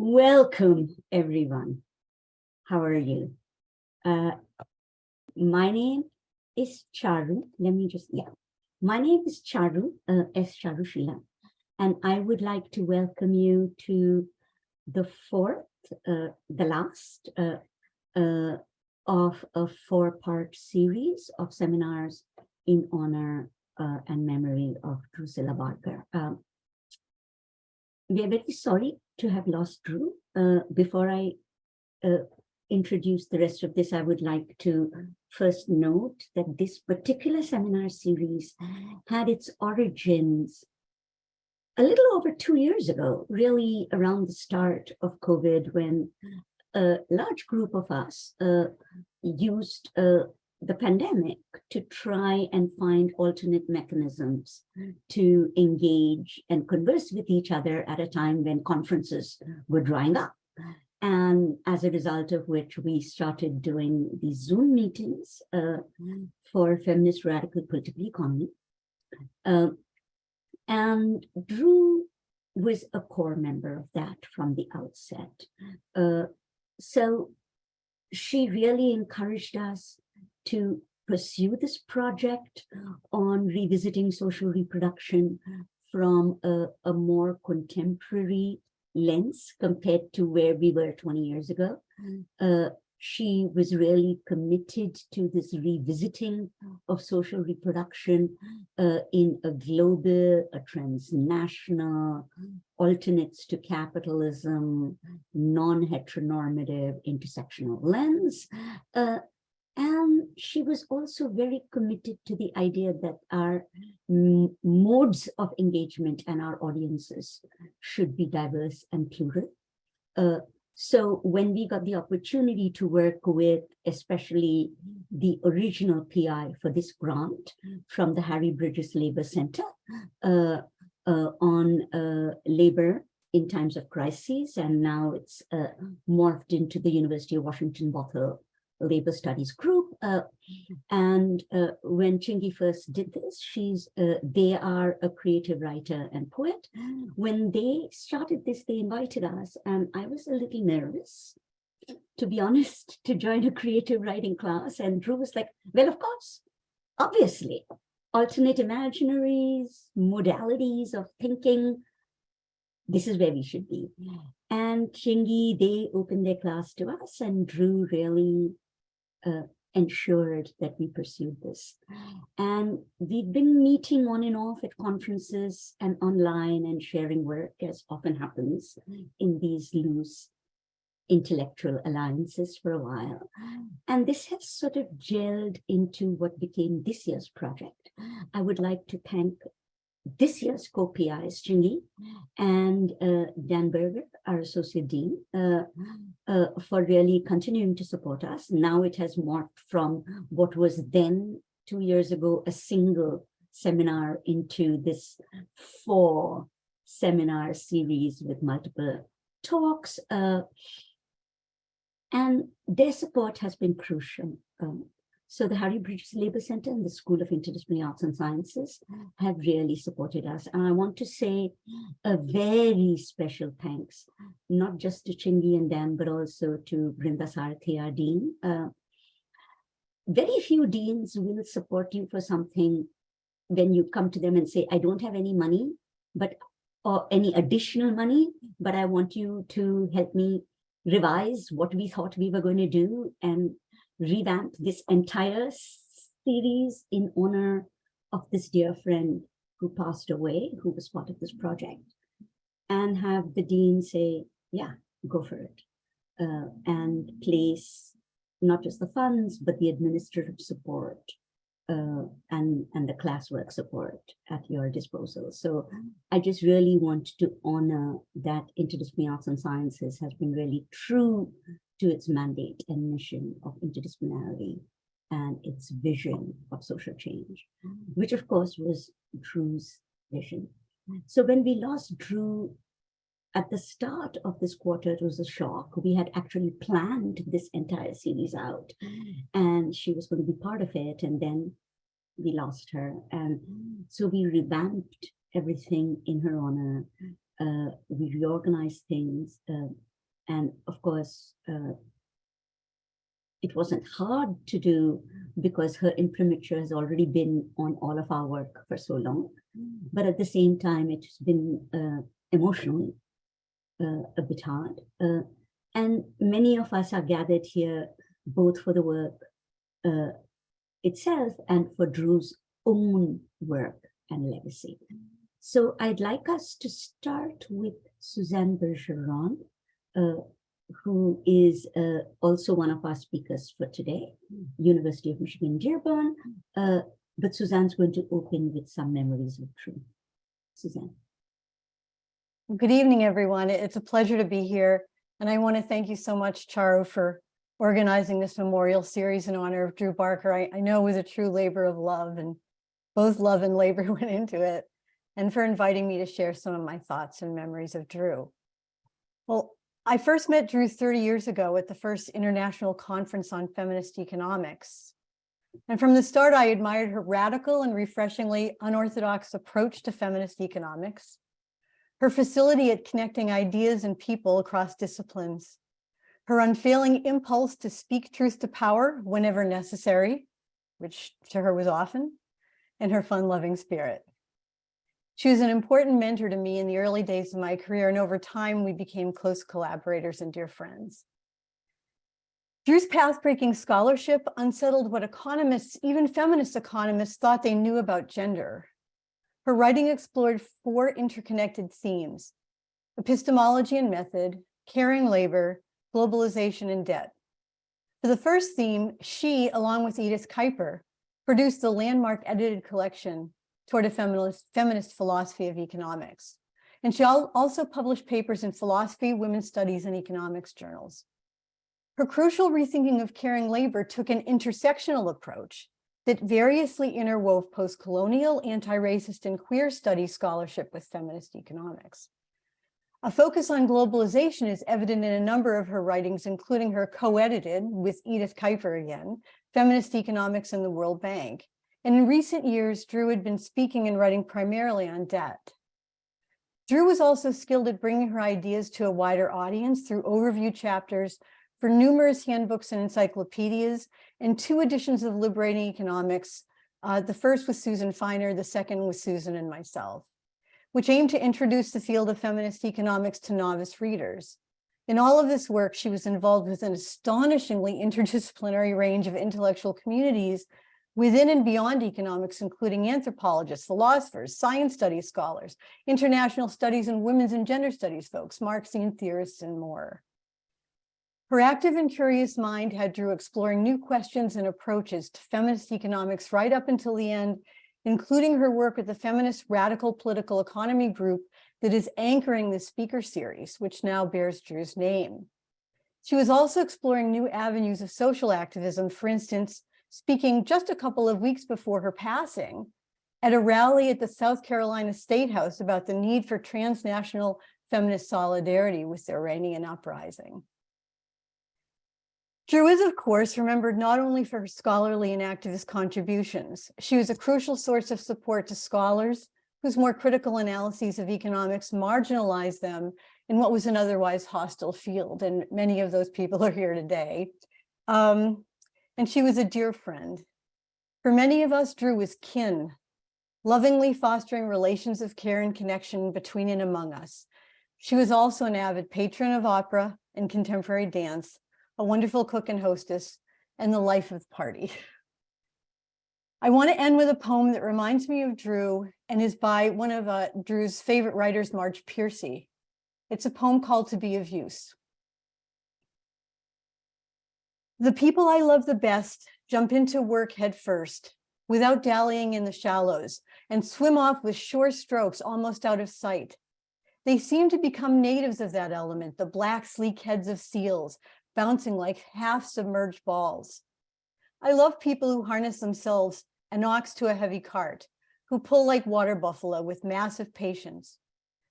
Welcome, everyone. How are you? My name is Charu. My name is Charu, S. Charushila, and I would like to welcome you to the last of a four-part series of seminars in honor and memory of Drucilla Bergeron. We are very sorry to have lost Drew. Before I introduce the rest of this, I would like to first note that this particular seminar series had its origins a little over 2 years ago, really around the start of COVID, when a large group of us used the pandemic to try and find alternate mechanisms to engage and converse with each other at a time when conferences were drying up. And as a result of which, we started doing these Zoom meetings for Feminist Radical Political Economy. And Drew was a core member of that from the outset. So she really encouraged us to pursue this project on revisiting social reproduction from a more contemporary lens compared to where we were 20 years ago. She was really committed to this revisiting of social reproduction in a global, a transnational, alternates to capitalism, non-heteronormative, intersectional lens. And she was also very committed to the idea that our modes of engagement and our audiences should be diverse and plural. So when we got the opportunity to work with especially the original PI for this grant from the Harry Bridges Labor Center on labor in times of crises, and now it's morphed into the University of Washington Bothell Labor Studies group. And when Chingy first did this, they are a creative writer and poet. When they started this, they invited us, and I was a little nervous, to be honest, to join a creative writing class. And Drew was like, well, of course, obviously, alternate imaginaries, modalities of thinking, this is where we should be. And Chingy, they opened their class to us, and Drew really ensured that we pursued this. And we've been meeting on and off at conferences and online and sharing work, as often happens in these loose intellectual alliances for a while. And this has sort of gelled into what became this year's project. I would like to thank this year's co-PIs, Chingy and Dan Berger, our Associate Dean, for really continuing to support us. Now it has morphed from what was then 2 years ago a single seminar into this 4 seminar series with multiple talks. And their support has been crucial. So the Harry Bridges Labor Center and the School of Interdisciplinary Arts and Sciences have really supported us. And I want to say a very special thanks, not just to Chingy and Dan, but also to Brinda Sarathi, our dean. Very few deans will support you for something when you come to them and say, I don't have any money, or any additional money, but I want you to help me revise what we thought we were going to do and revamp this entire series in honor of this dear friend who passed away, who was part of this project, and have the dean say, yeah, go for it, and place not just the funds, but the administrative support and the classwork support at your disposal. So I just really want to honor that Interdisciplinary Arts and Sciences has been really true to its mandate and mission of interdisciplinarity and its vision of social change, which of course was Drew's vision. So when we lost Drew at the start of this quarter, it was a shock. We had actually planned this entire series out, and she was going to be part of it, and then we lost her. And so we revamped everything in her honor. We reorganized things. And of course, it wasn't hard to do because her imprimatur has already been on all of our work for so long. But at the same time, it's been emotionally a bit hard. And many of us are gathered here both for the work itself and for Drew's own work and legacy. So I'd like us to start with Suzanne Bergeron, who is also one of our speakers for today, University of Michigan Dearborn. But Suzanne's going to open with some memories of Drew. Suzanne. Good evening, everyone. It's a pleasure to be here. And I want to thank you so much, Charu, for organizing this memorial series in honor of Drew Barker. I know it was a true labor of love, and both love and labor went into it, and for inviting me to share some of my thoughts and memories of Drew. Well, I first met Drew 30 years ago at the first International Conference on Feminist Economics. And from the start, I admired her radical and refreshingly unorthodox approach to feminist economics, her facility at connecting ideas and people across disciplines, her unfailing impulse to speak truth to power whenever necessary, which to her was often, and her fun-loving spirit. She was an important mentor to me in the early days of my career, and over time, we became close collaborators and dear friends. Drew's path-breaking scholarship unsettled what economists, even feminist economists, thought they knew about gender. Her writing explored 4 interconnected themes: epistemology and method, caring labor, globalization, and debt. For the first theme, she, along with Edith Kuiper, produced the landmark edited collection Toward a Feminist Philosophy of Economics. And she also published papers in philosophy, women's studies, and economics journals. Her crucial rethinking of caring labor took an intersectional approach that variously interwove post-colonial, anti-racist, and queer studies scholarship with feminist economics. A focus on globalization is evident in a number of her writings, including her co-edited, with Edith Kuiper again, Feminist Economics and the World Bank. And in recent years, Drew had been speaking and writing primarily on debt. Drew was also skilled at bringing her ideas to a wider audience through overview chapters for numerous handbooks and encyclopedias, and 2 editions of Liberating Economics, the first with Susan Feiner, the second with Susan and myself, which aimed to introduce the field of feminist economics to novice readers. In all of this work, she was involved with an astonishingly interdisciplinary range of intellectual communities within and beyond economics, including anthropologists, philosophers, science studies scholars, international studies and women's and gender studies folks, Marxian theorists, and more. Her active and curious mind had Drew exploring new questions and approaches to feminist economics right up until the end, including her work with the feminist radical political economy group that is anchoring the speaker series, which now bears Drew's name. She was also exploring new avenues of social activism, for instance, speaking just a couple of weeks before her passing at a rally at the South Carolina State House about the need for transnational feminist solidarity with the Iranian uprising. Drew is, of course, remembered not only for her scholarly and activist contributions. She was a crucial source of support to scholars whose more critical analyses of economics marginalized them in what was an otherwise hostile field, and many of those people are here today. And she was a dear friend. For many of us, Drew was kin, lovingly fostering relations of care and connection between and among us. She was also an avid patron of opera and contemporary dance, a wonderful cook and hostess, and the life of the party. I want to end with a poem that reminds me of Drew and is by one of Drew's favorite writers, Marge Piercy. It's a poem called To Be of Use. The people I love the best jump into work head first, without dallying in the shallows, and swim off with sure strokes almost out of sight. They seem to become natives of that element, the black, sleek heads of seals, bouncing like half-submerged balls. I love people who harness themselves an ox to a heavy cart, who pull like water buffalo with massive patience,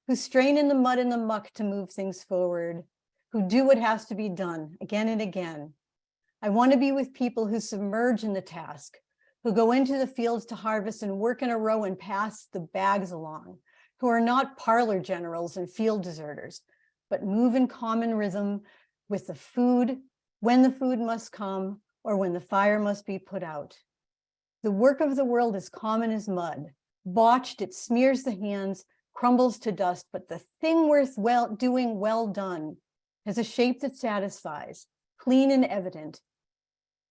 who strain in the mud and the muck to move things forward, who do what has to be done again and again. I want to be with people who submerge in the task, who go into the fields to harvest and work in a row and pass the bags along, who are not parlor generals and field deserters, but move in common rhythm with the food, when the food must come, or when the fire must be put out. The work of the world is common as mud. Botched, it smears the hands, crumbles to dust, but the thing worth doing well done has a shape that satisfies, clean and evident.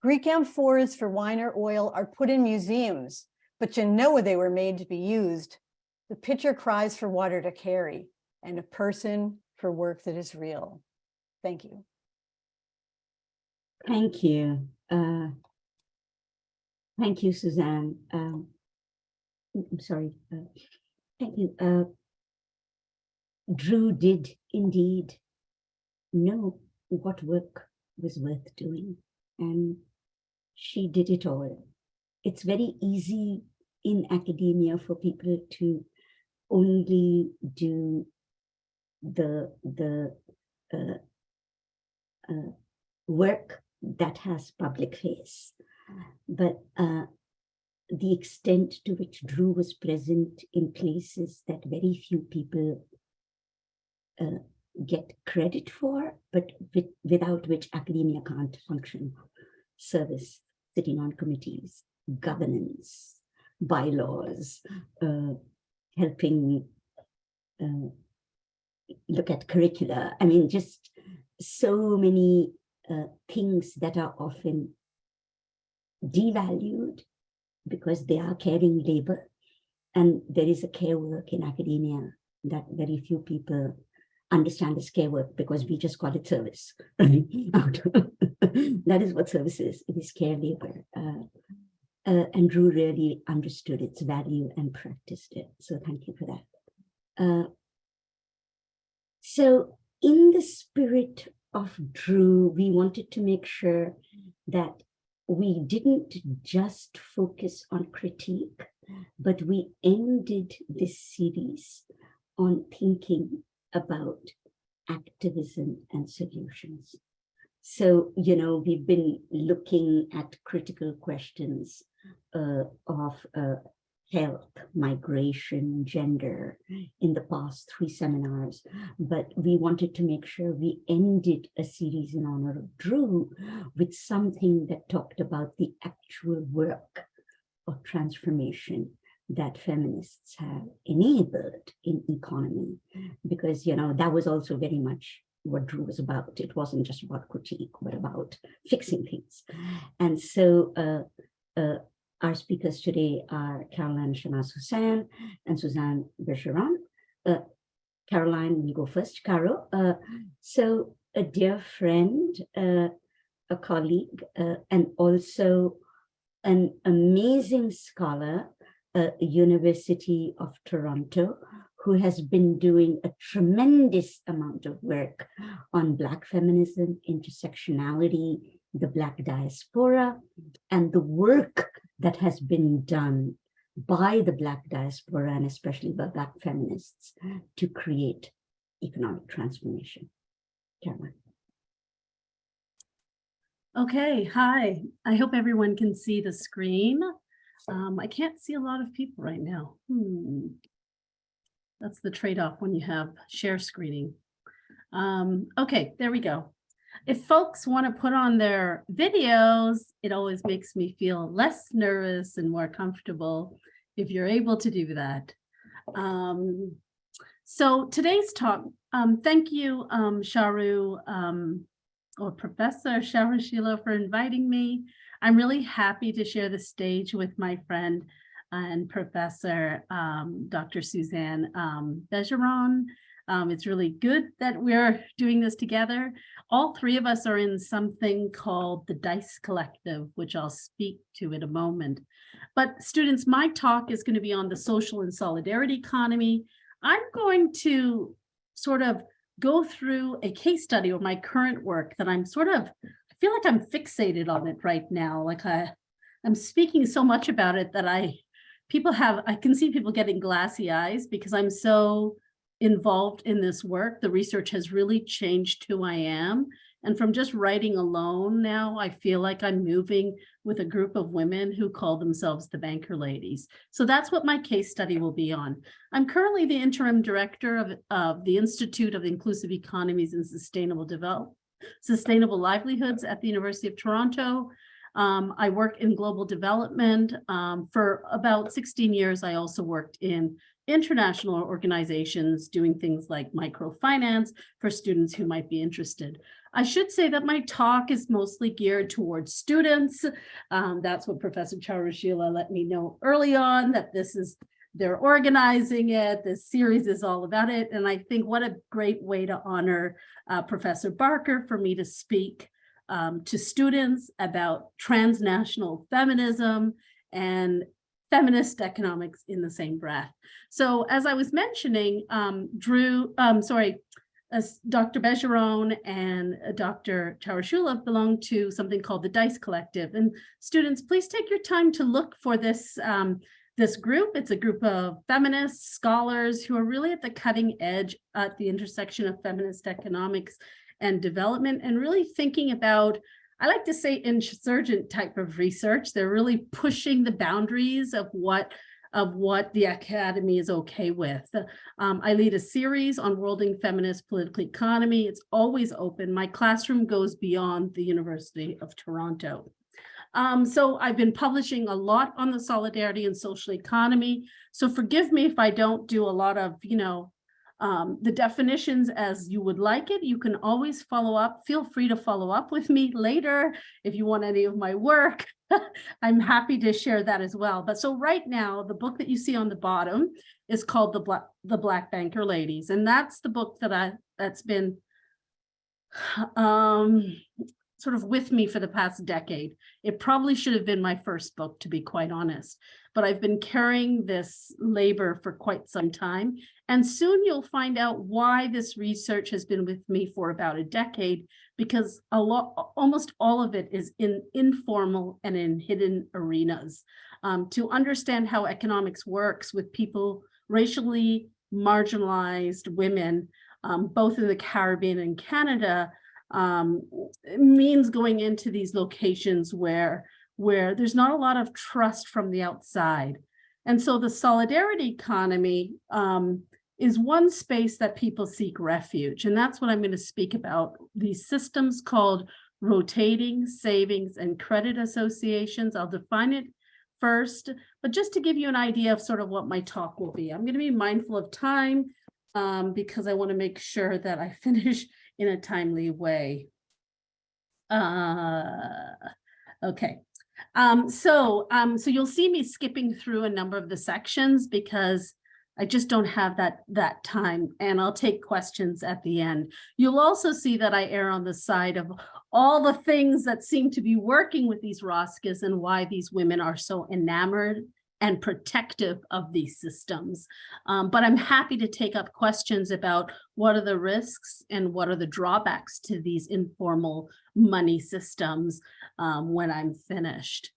Greek amphoras for wine or oil are put in museums, but you know they were made to be used. The pitcher cries for water to carry, and a person for work that is real. Thank you. Thank you. Thank you, Suzanne. I'm sorry. Thank you. Drew did indeed know what work was worth doing, and she did it all. It's very easy in academia for people to only do the work that has public face, but the extent to which Drew was present in places that very few people get credit for, but without which academia can't function: service, sitting on committees, governance, bylaws, helping look at curricula. I mean, just so many things that are often devalued because they are caring labor. And there is a care work in academia that very few people understand as care work, because we just call it service. That is what service is. It is care labor. And Drew really understood its value and practiced it. So thank you for that. So in the spirit of Drew, we wanted to make sure that we didn't just focus on critique, but we ended this series on thinking about activism and solutions. So, you know, we've been looking at critical questions of health, migration, gender in the past 3 seminars, but we wanted to make sure we ended a series in honor of Drew with something that talked about the actual work of transformation that feminists have enabled in economy, because, you know, that was also very much what Drew was about. It wasn't just about critique, but about fixing things. And so our speakers today are Caroline Shenaz Hossein and Suzanne Bergeron. Caroline will go first. Caro, so a dear friend, a colleague, and also an amazing scholar, University of Toronto, who has been doing a tremendous amount of work on Black feminism, intersectionality, the Black diaspora, and the work that has been done by the Black diaspora, and especially by Black feminists, to create economic transformation. Caroline. Okay, hi. I hope everyone can see the screen. I can't see a lot of people right now. That's the trade-off when you have share screening. Okay, there we go. If folks want to put on their videos, it always makes me feel less nervous and more comfortable if you're able to do that. So today's talk, thank you, Sharu, or Professor Sharu Sheila, for inviting me. I'm really happy to share the stage with my friend and Professor Dr. Suzanne Bergeron. It's really good that we're doing this together. All 3 of us are in something called the DICE Collective, which I'll speak to in a moment. But students, my talk is going to be on the social and solidarity economy. I'm going to sort of go through a case study of my current work that I feel like I'm fixated on it right now. Like I'm speaking so much about it that I can see people getting glassy eyes because I'm so involved in this work. The research has really changed who I am And from just writing alone now, I feel like I'm moving with a group of women who call themselves the Banker Ladies. So that's what my case study will be on. I'm currently the interim director of the Institute of Inclusive Economies and Sustainable Livelihoods at the University of Toronto. I work in global development. For about 16 years, I also worked in international organizations doing things like microfinance for students who might be interested. I should say that my talk is mostly geared towards students. That's what Professor Drucilla let me know early on, that they're organizing it. This series is all about it. And I think what a great way to honor Professor Berger for me to speak to students about transnational feminism and feminist economics in the same breath. So as I was mentioning, Dr. Bergeron and Dr. Drucilla belong to something called the DICE Collective. And students, please take your time to look for this, this group. It's a group of feminists, scholars who are really at the cutting edge at the intersection of feminist economics and development, and really thinking about, I like to say, insurgent type of research. They're really pushing the boundaries of what the academy is okay with. I lead a series on worlding feminist political economy. It's always open. My classroom goes beyond the University of Toronto. So I've been publishing a lot on the solidarity and social economy. So forgive me if I don't do a lot of, the definitions as you would like it. You can always follow up. Feel free to follow up with me later if you want any of my work. I'm happy to share that as well. But so right now, the book that you see on the bottom is called The Black Banker Ladies. And that's the book that's been sort of with me for the past decade. It probably should have been my first book, to be quite honest, but I've been carrying this labor for quite some time. And soon you'll find out why this research has been with me for about a decade, because almost all of it is in informal and in hidden arenas. To understand how economics works with people, racially marginalized women, both in the Caribbean and Canada, means going into these locations where there's not a lot of trust from the outside. And so the solidarity economy is one space that people seek refuge. And that's what I'm going to speak about. These systems called rotating savings and credit associations. I'll define it first, but just to give you an idea of sort of what my talk will be. I'm going to be mindful of time because I want to make sure that I finish in a timely way. Okay. So you'll see me skipping through a number of the sections because I just don't have that time, and I'll take questions at the end. You'll also see that I err on the side of all the things that seem to be working with these Roscas and why these women are so enamored and protective of these systems. But I'm happy to take up questions about what are the risks and what are the drawbacks to these informal money systems when I'm finished.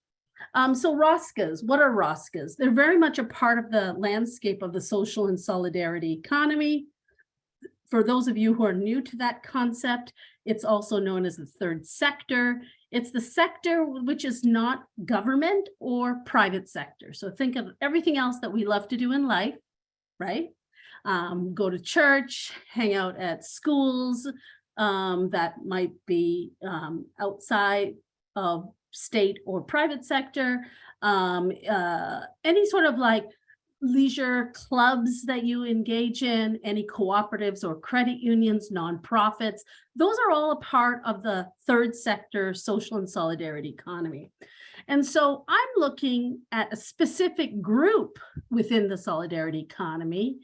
So Roscas, what are Roscas? They're very much a part of the landscape of the social and solidarity economy. For those of you who are new to that concept, it's also known as the third sector. It's the sector which is not government or private sector. So think of everything else that we love to do in life, right? Go to church, hang out at schools that might be outside of state or private sector, any sort of like leisure clubs that you engage in, any cooperatives or credit unions, nonprofits, those are all a part of the third sector social and solidarity economy. And so I'm looking at a specific group within the solidarity economy,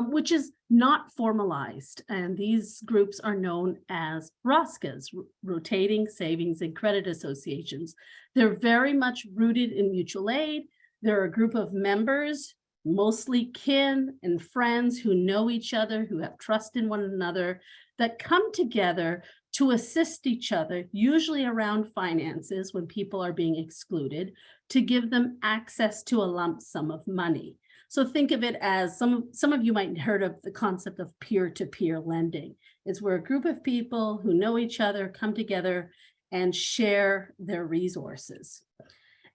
which is not formalized. And these groups are known as Roscas, rotating savings and credit associations. They're very much rooted in mutual aid. They're a group of members, mostly kin and friends who know each other, who have trust in one another, that come together to assist each other, usually around finances when people are being excluded, to give them access to a lump sum of money. So think of it as some of you might have heard of the concept of peer-to-peer lending. It's where a group of people who know each other come together and share their resources.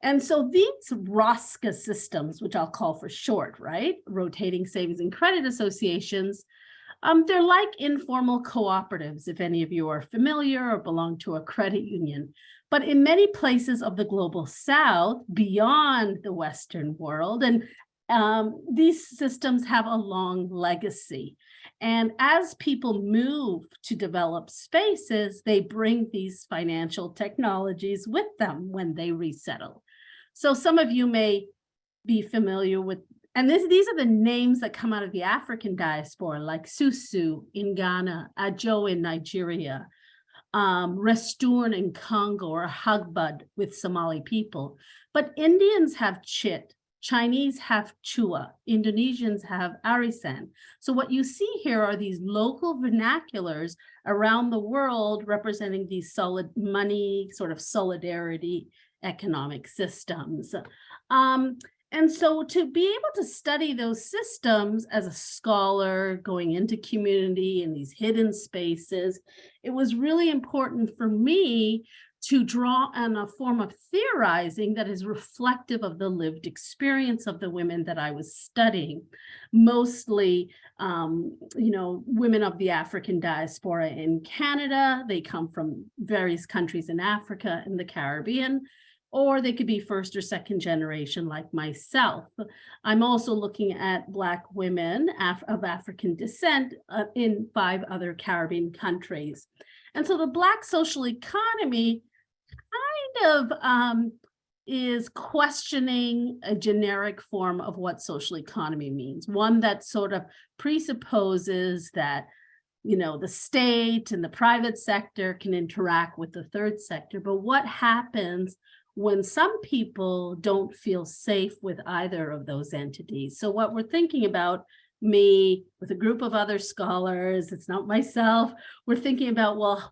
And so these ROSCA systems, which I'll call for short, right? Rotating Savings and Credit Associations, they're like informal cooperatives, if any of you are familiar or belong to a credit union. But in many places of the global South, beyond the Western world, and these systems have a long legacy. And as people move to develop spaces, they bring these financial technologies with them when they resettle. So some of you may be familiar with, and these are the names that come out of the African diaspora, like Susu in Ghana, Ajo in Nigeria, Restourn in Congo, or Hagbud with Somali people. But Indians have Chit, Chinese have Chua, Indonesians have Arisan. So what you see here are these local vernaculars around the world representing these solid money, sort of solidarity economic systems. And so to be able to study those systems as a scholar going into community in these hidden spaces, it was really important for me to draw on a form of theorizing that is reflective of the lived experience of the women that I was studying, mostly, women of the African diaspora in Canada. They come from various countries in Africa and the Caribbean, or they could be first or second generation like myself. I'm also looking at Black women of African descent in 5 other Caribbean countries. And so the Black social economy kind of is questioning a generic form of what social economy means, one that sort of presupposes that the state and the private sector can interact with the third sector. But what happens when some people don't feel safe with either of those entities? So what we're thinking about, me with a group of other scholars, it's not myself, we're thinking about, well,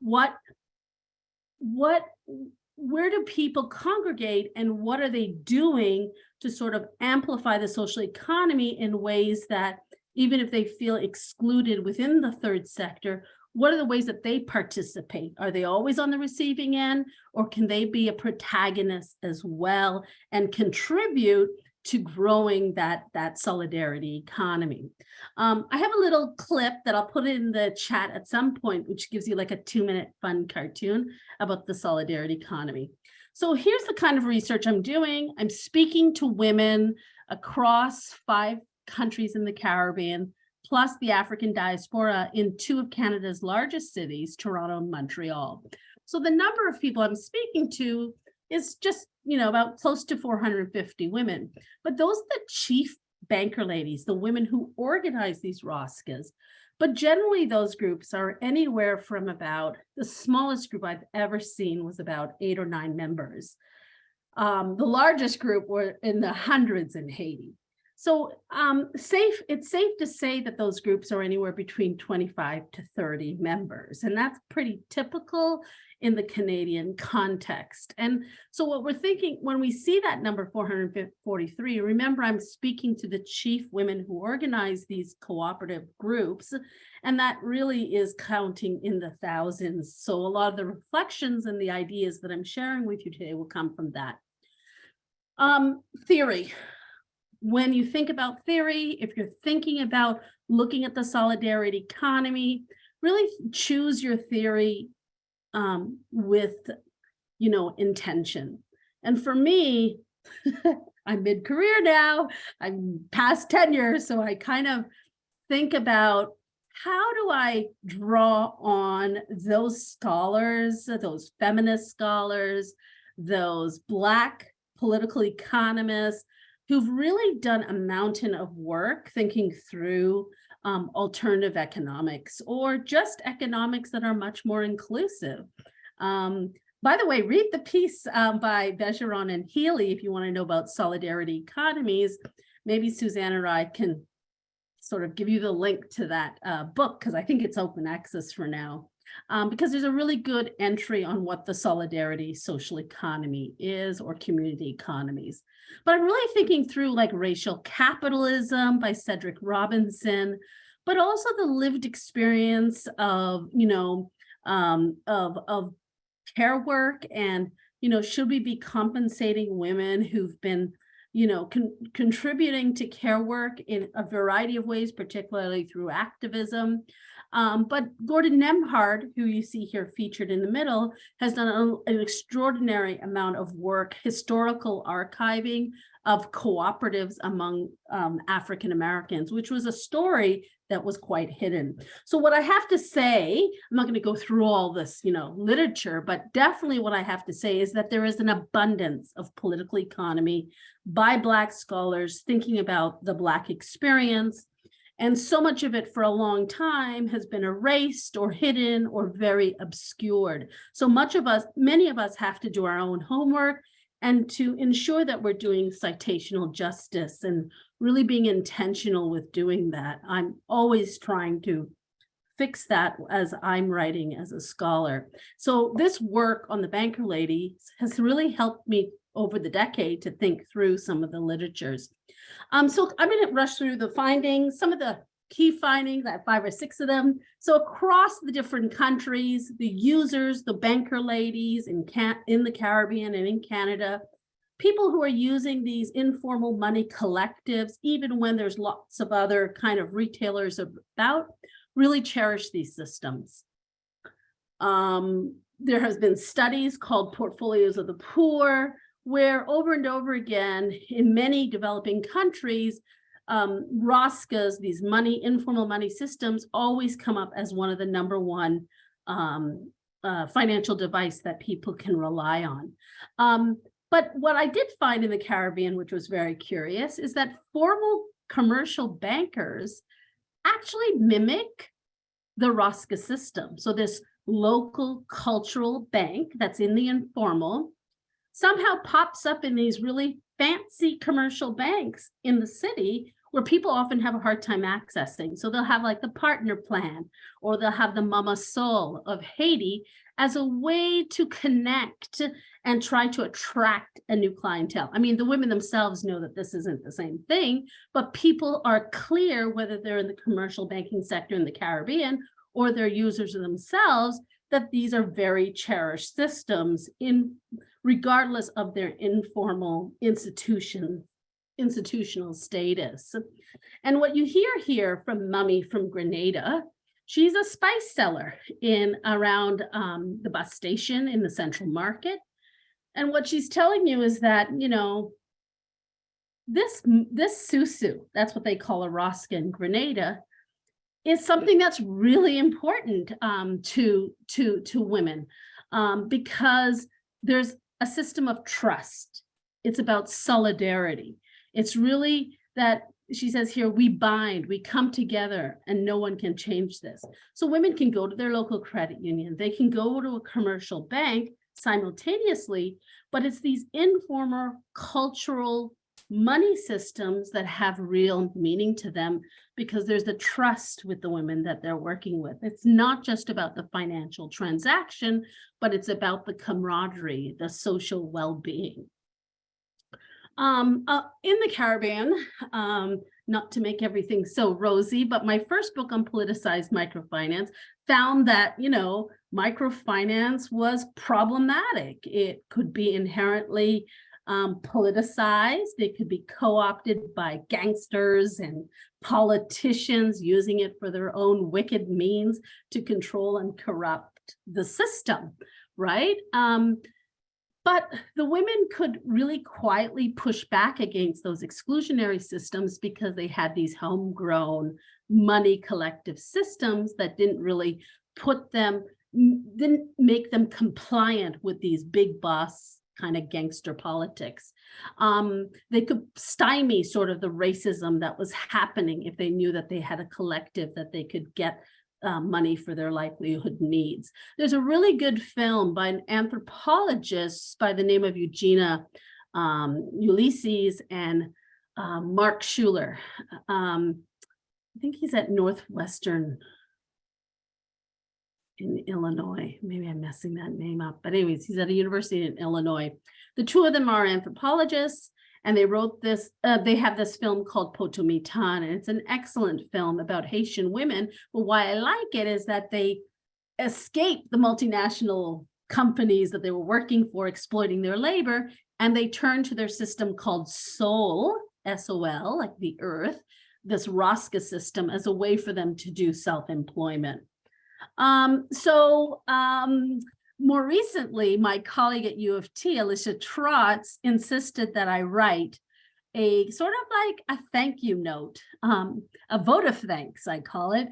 where do people congregate and what are they doing to sort of amplify the social economy in ways that, even if they feel excluded within the third sector, what are the ways that they participate? Are they always on the receiving end, or can they be a protagonist as well and contribute to growing that solidarity economy? I have a little clip that I'll put in the chat at some point, which gives you like a 2-minute fun cartoon about the solidarity economy. So here's the kind of research I'm doing. I'm speaking to women across 5 countries in the Caribbean, plus the African diaspora in 2 of Canada's largest cities, Toronto and Montreal. So the number of people I'm speaking to is just, about close to 450 women. But those are the chief banker ladies, the women who organize these ROSCAs. But generally those groups are anywhere from about, the smallest group I've ever seen was about 8 or 9 members. The largest group were in the hundreds in Haiti. So it's safe to say that those groups are anywhere between 25 to 30 members, and that's pretty typical in the Canadian context. And so what we're thinking, when we see that number 443, remember I'm speaking to the chief women who organize these cooperative groups, and that really is counting in the thousands. So a lot of the reflections and the ideas that I'm sharing with you today will come from that. Theory. When you think about theory, if you're thinking about looking at the solidarity economy, really choose your theory with, intention. And for me, I'm mid-career now, I'm past tenure, so I kind of think about, how do I draw on those scholars, those feminist scholars, those Black political economists, who've really done a mountain of work thinking through alternative economics, or just economics that are much more inclusive. By the way, read the piece by Bergeron and Healy if you want to know about solidarity economies. Maybe Suzanne or I can sort of give you the link to that book, because I think it's open access for now. because there's a really good entry on what the solidarity social economy is, or community economies. But I'm really thinking through like Racial Capitalism by Cedric Robinson, but also the lived experience of, of care work, and, should we be compensating women who've been, contributing to care work in a variety of ways, particularly through activism. But Gordon Nembhard, who you see here featured in the middle, has done an extraordinary amount of work, historical archiving of cooperatives among African Americans, which was a story that was quite hidden. So what I have to say, I'm not going to go through all this, literature, but definitely what I have to say is that there is an abundance of political economy by Black scholars thinking about the Black experience. And so much of it for a long time has been erased or hidden or very obscured. So many of us have to do our own homework and to ensure that we're doing citational justice and really being intentional with doing that. I'm always trying to fix that as I'm writing as a scholar. So this work on the banker lady has really helped me over the decade to think through some of the literatures. So I'm going to rush through the findings, some of the key findings, I have 5 or 6 of them. So across the different countries, the users, the banker ladies in the Caribbean and in Canada, people who are using these informal money collectives, even when there's lots of other kind of retailers about, really cherish these systems. There has been studies called Portfolios of the Poor, where over and over again, in many developing countries, ROSCAs, these informal money systems, always come up as one of the number one financial device that people can rely on. But what I did find in the Caribbean, which was very curious, is that formal commercial bankers actually mimic the ROSCA system. So this local cultural bank that's in the informal somehow pops up in these really fancy commercial banks in the city where people often have a hard time accessing. So they'll have like the partner plan, or they'll have the Mama Sol of Haiti as a way to connect and try to attract a new clientele. I mean, the women themselves know that this isn't the same thing, but people are clear, whether they're in the commercial banking sector in the Caribbean or they're users themselves, that these are very cherished systems regardless of their informal institutional status. And what you hear here from Mummy from Grenada, she's a spice seller around the bus station in the Central Market. And what she's telling you is that, this susu, that's what they call a rosca in Grenada, is something that's really important to women because there's a system of trust. It's about solidarity. It's really that, she says here, we bind, we come together, and no one can change this. So women can go to their local credit union, they can go to a commercial bank simultaneously, but it's these informal cultural money systems that have real meaning to them because there's the trust with the women that they're working with. It's not just about the financial transaction, but it's about the camaraderie, the social well-being. In the Caribbean, not to make everything so rosy, but my first book on politicized microfinance found that, microfinance was problematic. It could be inherently politicized. It could be co-opted by gangsters and politicians using it for their own wicked means to control and corrupt the system, right? But the women could really quietly push back against those exclusionary systems because they had these homegrown money collective systems that didn't really didn't make them compliant with these big boss kind of gangster politics. They could stymie sort of the racism that was happening if they knew that they had a collective that they could get money for their livelihood needs. There's a really good film by an anthropologist by the name of Eugenia Ulysses and Mark Schuler. I think he's at Northwestern in Illinois. Maybe I'm messing that name up. But anyways, he's at a university in Illinois. The two of them are anthropologists, and they wrote this, they have this film called Potomitan, and it's an excellent film about Haitian women. But why I like it is that they escape the multinational companies that they were working for, exploiting their labor, and they turn to their system called SOL, S-O-L, like the earth, this Rosca system, as a way for them to do self-employment. More recently, my colleague at U of T, Alicia Trotz, insisted that I write a sort of like a thank you note, a vote of thanks, I call it,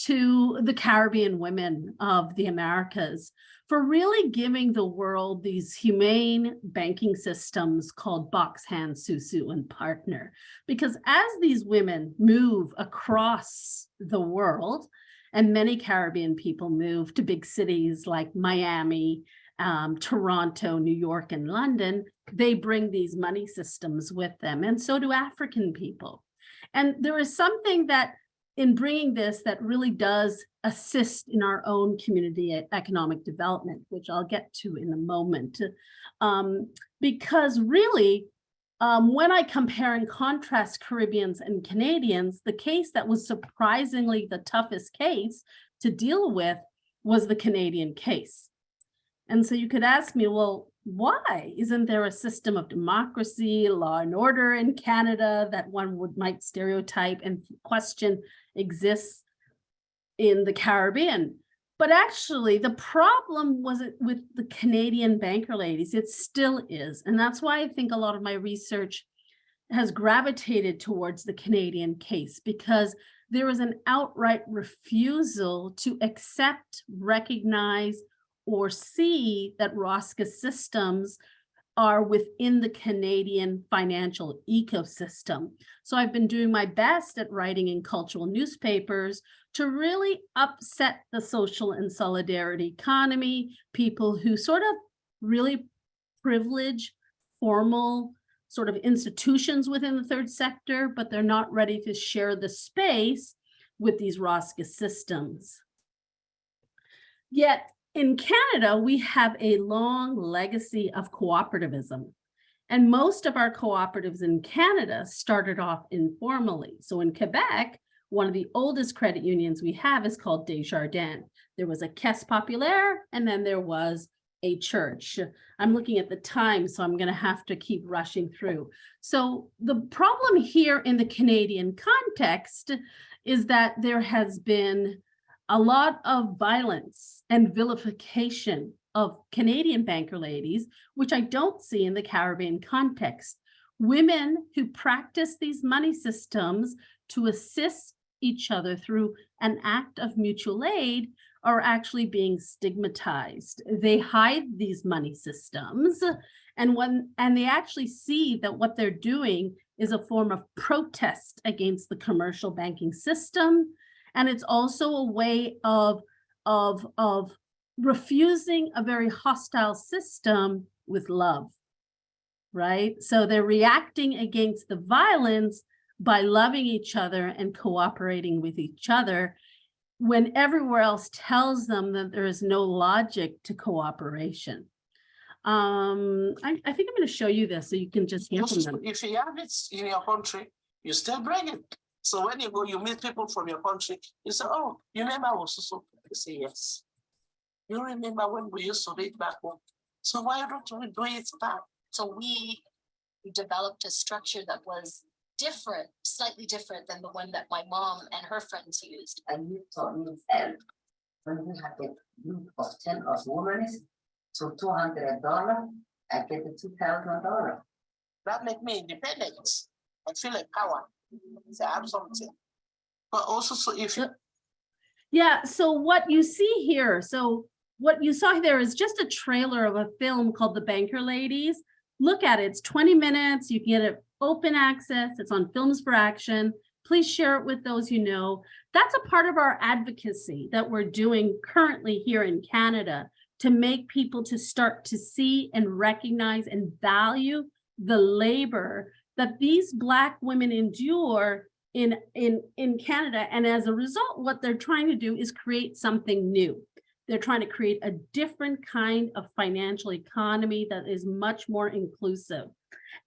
to the Caribbean women of the Americas for really giving the world these humane banking systems called Box Hand, Susu, and Partner. Because as these women move across the world, and many Caribbean people move to big cities like Miami, Toronto, New York, and London, they bring these money systems with them, and so do African people. And there is something that in bringing this that really does assist in our own community economic development, which I'll get to in a moment. Because really, when I compare and contrast Caribbeans and Canadians, the case that was surprisingly the toughest case to deal with was the Canadian case. And so you could ask me, well, why? Isn't there a system of democracy, law and order in Canada that one might stereotype and question exists in the Caribbean? But actually, the problem wasn't with the Canadian banker ladies. It still is. And that's why I think a lot of my research has gravitated towards the Canadian case, because there is an outright refusal to accept, recognize, or see that Rosca systems are within the Canadian financial ecosystem. So I've been doing my best at writing in cultural newspapers to really upset the social and solidarity economy, people who sort of really privilege formal sort of institutions within the third sector, but they're not ready to share the space with these Rosca systems. Yet in Canada, we have a long legacy of cooperativism. And most of our cooperatives in Canada started off informally. So in Quebec, one of the oldest credit unions we have is called Desjardins. There was a Caisse Populaire, and then there was a church. I'm looking at the time, so I'm going to have to keep rushing through. So the problem here in the Canadian context is that there has been a lot of violence and vilification of Canadian banker ladies, which I don't see in the Caribbean context. Women who practice these money systems to assist each other through an act of mutual aid are actually being stigmatized. They hide these money systems, and they actually see that what they're doing is a form of protest against the commercial banking system. And it's also a way of refusing a very hostile system with love, right? So they're reacting against the violence by loving each other and cooperating with each other, when everywhere else tells them that there is no logic to cooperation. I think I'm going to show you this so you can just hear from them. If you have it in your country, you still bring it. So when you go, you meet people from your country, you say, oh, you remember I was so, you say, yes. You remember when we used to read back home? So why don't we do it back? So we developed a structure that was different, slightly different than the one that my mom and her friends used. And you taught me when we had the group of 10 of women, so $200, I get the $2,000. That make me independent. I feel like power. So I have something. But also, so if you... Yeah, so what you see here, so what you saw there is just a trailer of a film called The Banker Ladies. Look at it, it's 20 minutes, you can get it open access, it's on Films for Action. Please share it with those you know. That's a part of our advocacy that we're doing currently here in Canada to make people to start to see and recognize and value the labor that these Black women endure in Canada. And as a result, what they're trying to do is create something new. They're trying to create a different kind of financial economy that is much more inclusive.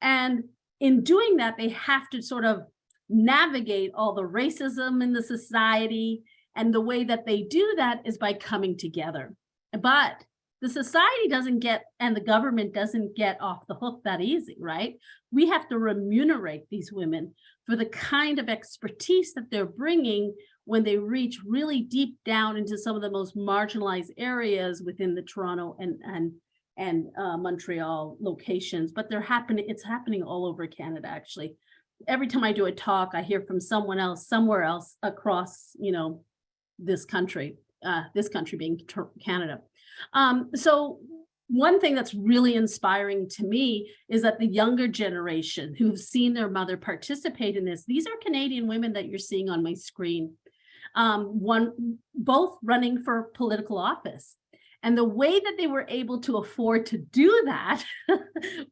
And in doing that, they have to sort of navigate all the racism in the society. And the way that they do that is by coming together. But the society doesn't get, and the government doesn't get off the hook that easy, right? We have to remunerate these women for the kind of expertise that they're bringing when they reach really deep down into some of the most marginalized areas within the Toronto and Montreal locations. But it's happening all over Canada, actually. Every time I do a talk, I hear from someone else, somewhere else across, this country being Canada. So one thing that's really inspiring to me is that the younger generation who've seen their mother participate in this, these are Canadian women that you're seeing on my screen, both running for political office. And the way that they were able to afford to do that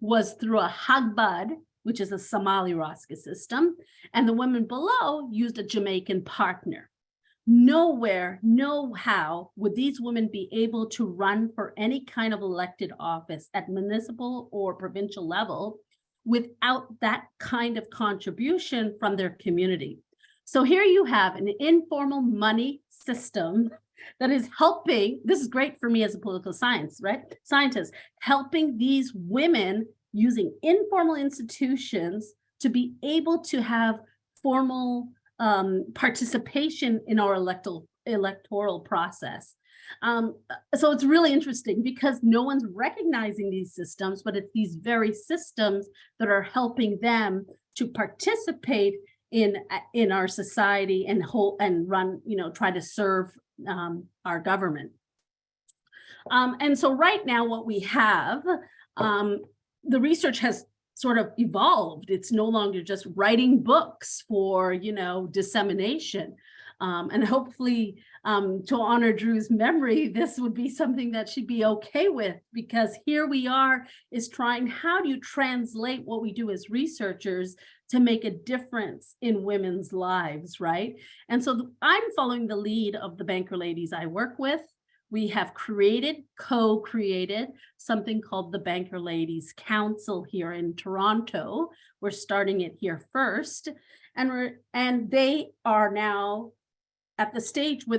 was through a hagbad, which is a Somali Raska system, and the women below used a Jamaican partner. Nowhere, no how would these women be able to run for any kind of elected office at municipal or provincial level without that kind of contribution from their community. So here you have an informal money system that is helping, this is great for me as a political scientist, helping these women using informal institutions to be able to have formal participation in our electoral process. So it's really interesting because no one's recognizing these systems, but it's these very systems that are helping them to participate in our society and run, try to serve our government. And so right now what we have, the research has sort of evolved. It's no longer just writing books for, dissemination. And hopefully, to honor Drew's memory, this would be something that she'd be okay with, because here we are is trying, how do you translate what we do as researchers to make a difference in women's lives, right? And so I'm following the lead of the banker ladies I work with. We have co-created something called the Banker Ladies Council here in Toronto. We're starting it here first. And they are now at the stage where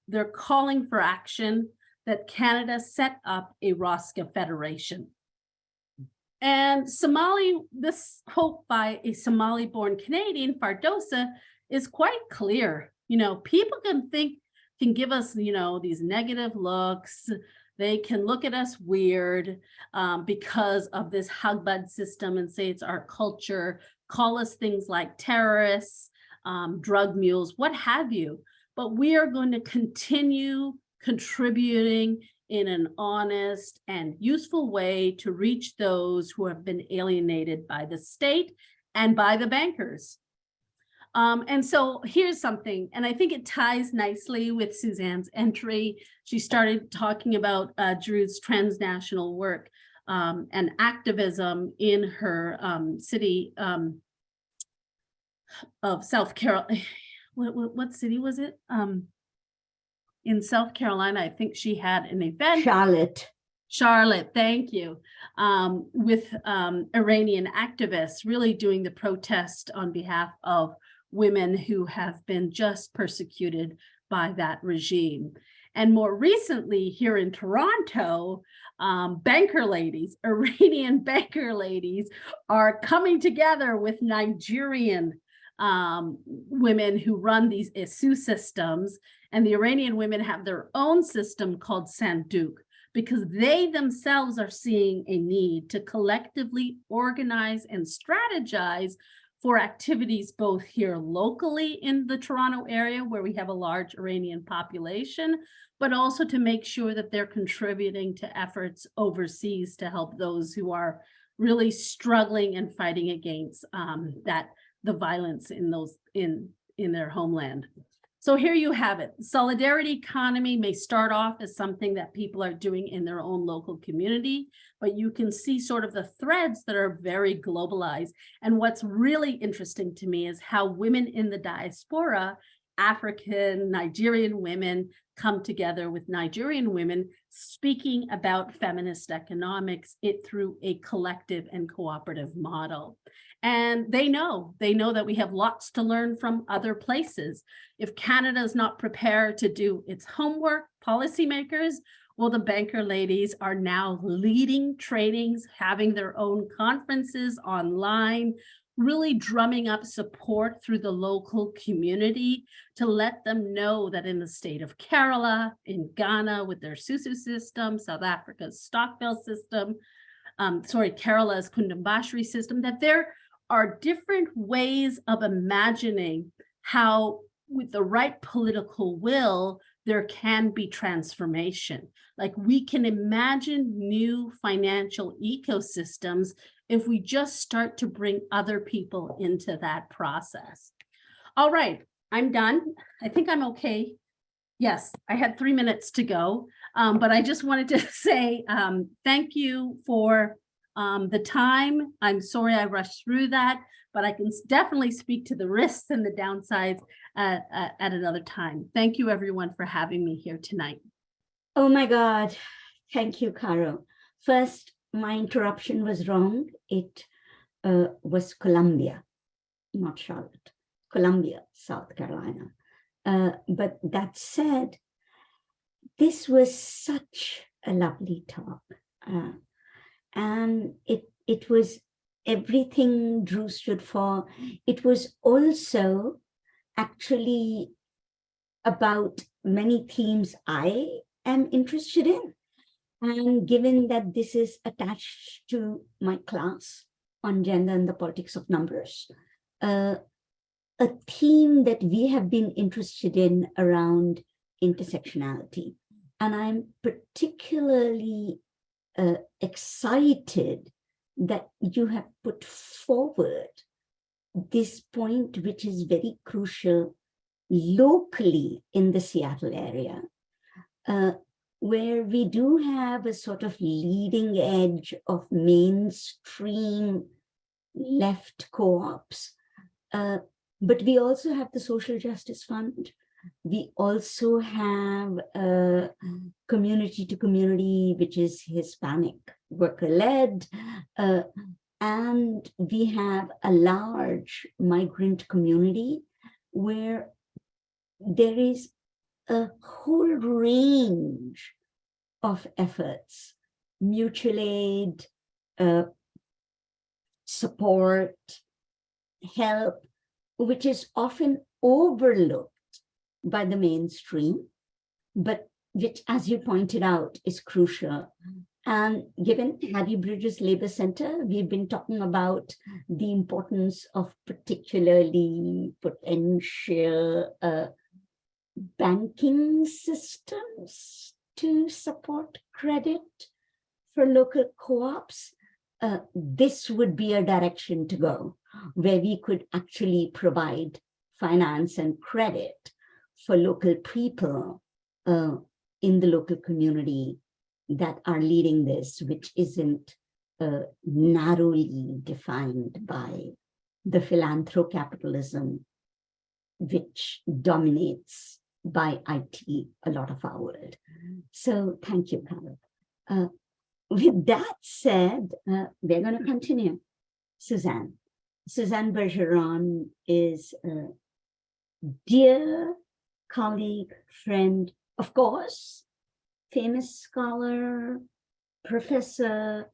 they're calling for action that Canada set up a Raska Federation. And this hope by a Somali-born Canadian, Fardosa, is quite clear. People can give us, these negative looks. They can look at us weird because of this hagbad system and say it's our culture, call us things like terrorists, drug mules, what have you. But we are going to continue contributing in an honest and useful way to reach those who have been alienated by the state and by the bankers. And so here's something, and I think it ties nicely with Suzanne's entry. She started talking about Drew's transnational work and activism in her city of South Carolina. What city was it? In South Carolina, I think she had an event. Charlotte, thank you. With Iranian activists really doing the protest on behalf of women who have been just persecuted by that regime. And more recently here in Toronto, banker ladies, Iranian banker ladies are coming together with Nigerian women who run these ISU systems. And the Iranian women have their own system called Sanduk, because they themselves are seeing a need to collectively organize and strategize for activities both here locally in the Toronto area where we have a large Iranian population, but also to make sure that they're contributing to efforts overseas to help those who are really struggling and fighting against the violence in their homeland. So here you have it. Solidarity economy may start off as something that people are doing in their own local community, but you can see sort of the threads that are very globalized. And what's really interesting to me is how women in the diaspora African, Nigerian women come together with Nigerian women speaking about feminist economics through a collective and cooperative model. And they know that we have lots to learn from other places. If Canada is not prepared to do its homework, policymakers, well, the banker ladies are now leading trainings, having their own conferences online, really drumming up support through the local community to let them know that in the state of Kerala, in Ghana with their Susu system, South Africa's Stockville system, Kerala's Kundambashri system, that there are different ways of imagining how with the right political will, there can be transformation. Like we can imagine new financial ecosystems if we just start to bring other people into that process. All right, I'm done. I think I'm okay. Yes, I had 3 minutes to go, but I just wanted to say thank you for the time. I'm sorry I rushed through that, but I can definitely speak to the risks and the downsides at another time. Thank you everyone for having me here tonight. Oh my God, thank you, Caro. First, my interruption was wrong. It was Columbia, not Charlotte, Columbia, South Carolina. But that said, this was such a lovely talk. And it was everything Drew stood for. It was also actually about many themes I am interested in. And given that this is attached to my class on gender and the politics of numbers, a theme that we have been interested in around intersectionality. And I'm particularly excited that you have put forward this point, which is very crucial locally in the Seattle area, where we do have a sort of leading edge of mainstream left co-ops, but we also have the Social Justice Fund. We also have community to community, which is Hispanic worker-led, and we have a large migrant community where there is a whole range of efforts, mutual aid, support, help, which is often overlooked by the mainstream, but which, as you pointed out, is crucial. And given Harry Bridges Labor Center, we've been talking about the importance of particularly potential banking systems to support credit for local co-ops. This would be a direction to go, where we could actually provide finance and credit for local people in the local community that are leading this, which isn't narrowly defined by the philanthrocapitalism which dominates by IT a lot of our world. So thank you, Carol. With that said, we're going to continue. Suzanne Bergeron is a dear colleague, friend, of course, famous scholar, professor,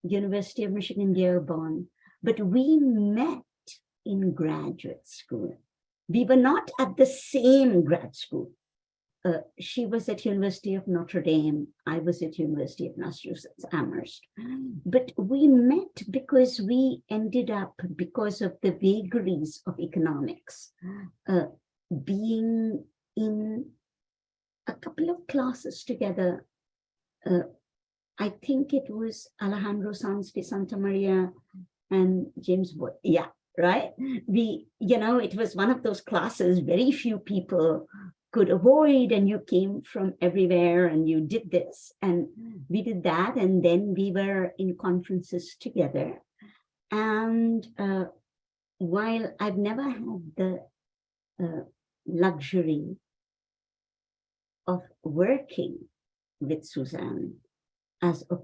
University of Michigan Dearborn, but we met in graduate school. We were not at the same grad school. She was at University of Notre Dame. I was at University of Massachusetts, Amherst. But we met because we ended up, because of the vagaries of economics, being in a couple of classes together. I think it was Alejandro Sanz de Santa Maria and James Boyd. Yeah, right? It was one of those classes very few people could avoid, and you came from everywhere and you did this. And we did that, and then we were in conferences together. And while I've never had the luxury of working with Suzanne as an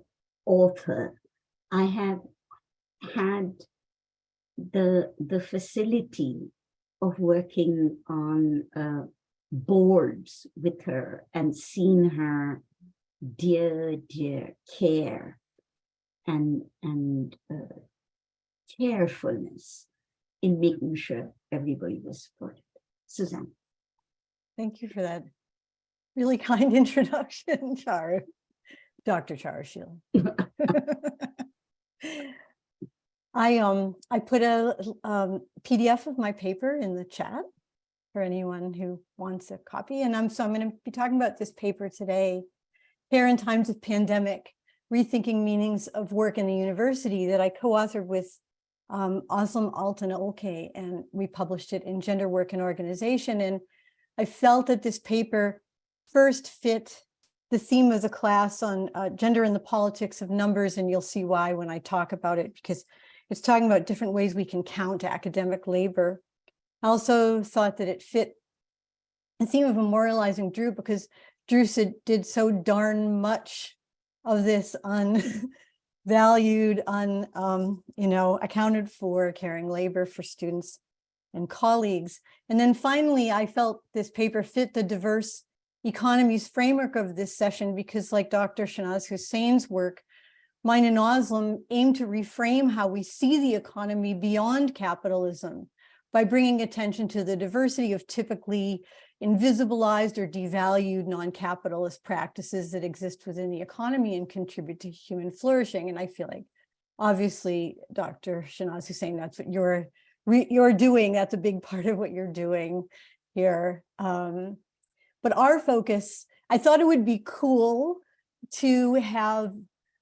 author. I have had the facility of working on boards with her and seen her dear care and carefulness in making sure everybody was supported. Suzanne. Thank you for that really kind introduction, Charu. Dr. Charu Sheila. I put a PDF of my paper in the chat for anyone who wants a copy. And so I'm going to be talking about this paper today, Care in Times of Pandemic, Rethinking Meanings of Work in the University, that I co-authored with Özlem Altan Olke, and we published it in Gender, Work, and Organization. And I felt that this paper first fit the theme of the class on gender and the politics of numbers, and you'll see why when I talk about it, because it's talking about different ways we can count academic labor. I also thought that it fit the theme of memorializing Drew, because Drew did so darn much of this unvalued, accounted for caring labor for students and colleagues. And then finally, I felt this paper fit the diverse economies framework of this session, because like Dr. Shenaz Hossein's work, mine and Özlem aim to reframe how we see the economy beyond capitalism by bringing attention to the diversity of typically invisibilized or devalued non-capitalist practices that exist within the economy and contribute to human flourishing. And I feel like, obviously, Dr. Shenaz Hossein, that's what you're doing. That's a big part of what you're doing here. But our focus, I thought it would be cool to have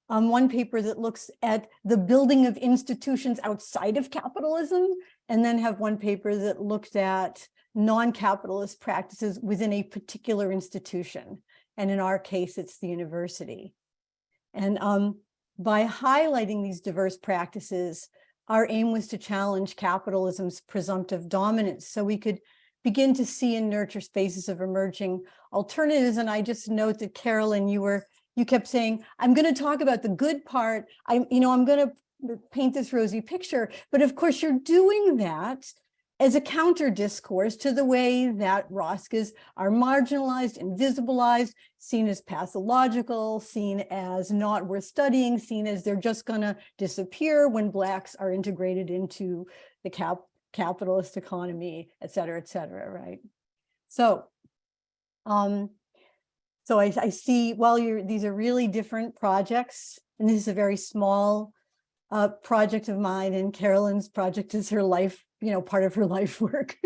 one paper that looks at the building of institutions outside of capitalism, and then have one paper that looked at non-capitalist practices within a particular institution. And in our case, it's the university. And by highlighting these diverse practices, our aim was to challenge capitalism's presumptive dominance, so we could begin to see and nurture spaces of emerging alternatives. And I just note that, Carolyn, you kept saying, I'm going to talk about the good part. I'm going to paint this rosy picture. But of course, you're doing that as a counter discourse to the way that Roskas are marginalized, invisibilized, seen as pathological, seen as not worth studying, seen as they're just going to disappear when Blacks are integrated into the capitalist economy, et cetera, right? So, I see, these are really different projects, and this is a very small project of mine, and Carolyn's project is her life, part of her life work.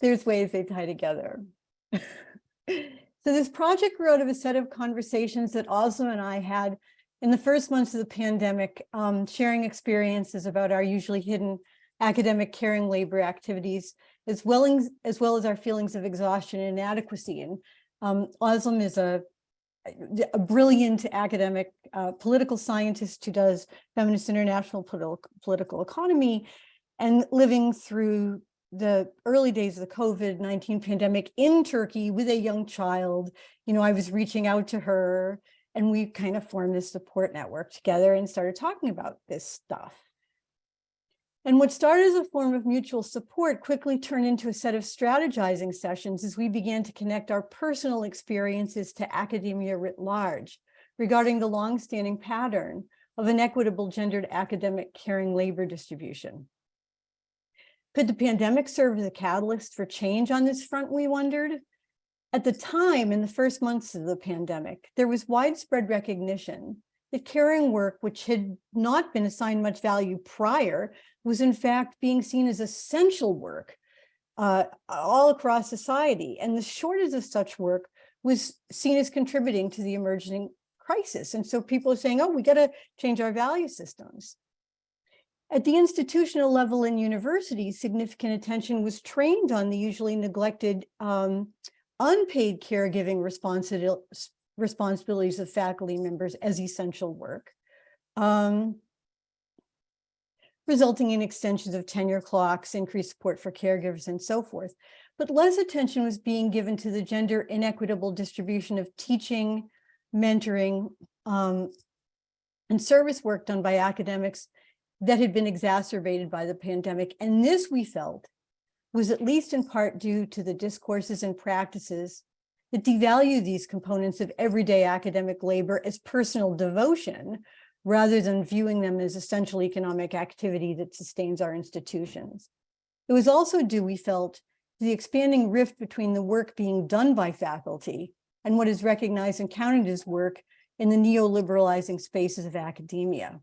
There's ways they tie together. So this project grew out of a set of conversations that Özlem and I had in the first months of the pandemic, sharing experiences about our usually hidden academic caring labor activities, as well as our feelings of exhaustion and inadequacy. And Özlem is a brilliant academic political scientist who does feminist international political economy, and living through the early days of the COVID-19 pandemic in Turkey with a young child. I was reaching out to her, and we kind of formed this support network together and started talking about this stuff. And what started as a form of mutual support quickly turned into a set of strategizing sessions as we began to connect our personal experiences to academia writ large regarding the longstanding pattern of inequitable gendered academic caring labor distribution. Could the pandemic serve as a catalyst for change on this front, we wondered? At the time, in the first months of the pandemic, there was widespread recognition that caring work, which had not been assigned much value prior, was in fact being seen as essential work all across society. And the shortage of such work was seen as contributing to the emerging crisis. And so people are saying, we got to change our value systems. At the institutional level in universities, significant attention was trained on the usually neglected unpaid caregiving responsibilities of faculty members as essential work. resulting in extensions of tenure clocks, increased support for caregivers, and so forth. But less attention was being given to the gender inequitable distribution of teaching, mentoring, and service work done by academics that had been exacerbated by the pandemic. And this, we felt, was at least in part due to the discourses and practices that devalue these components of everyday academic labor as personal devotion, rather than viewing them as essential economic activity that sustains our institutions. It was also due, we felt, to the expanding rift between the work being done by faculty and what is recognized and counted as work in the neoliberalizing spaces of academia.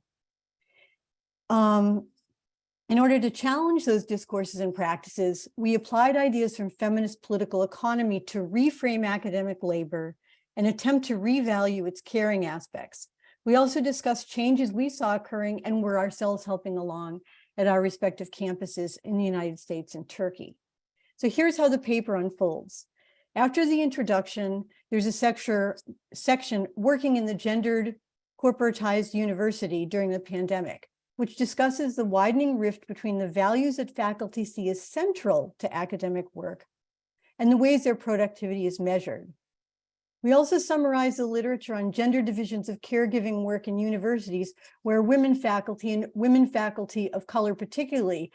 In order to challenge those discourses and practices, we applied ideas from feminist political economy to reframe academic labor and attempt to revalue its caring aspects. We also discussed changes we saw occurring and were ourselves helping along at our respective campuses in the United States and Turkey. So here's how the paper unfolds. After the introduction, there's a section working in the gendered corporatized university during the pandemic, which discusses the widening rift between the values that faculty see as central to academic work and the ways their productivity is measured. We also summarize the literature on gender divisions of caregiving work in universities, where women faculty and women faculty of color particularly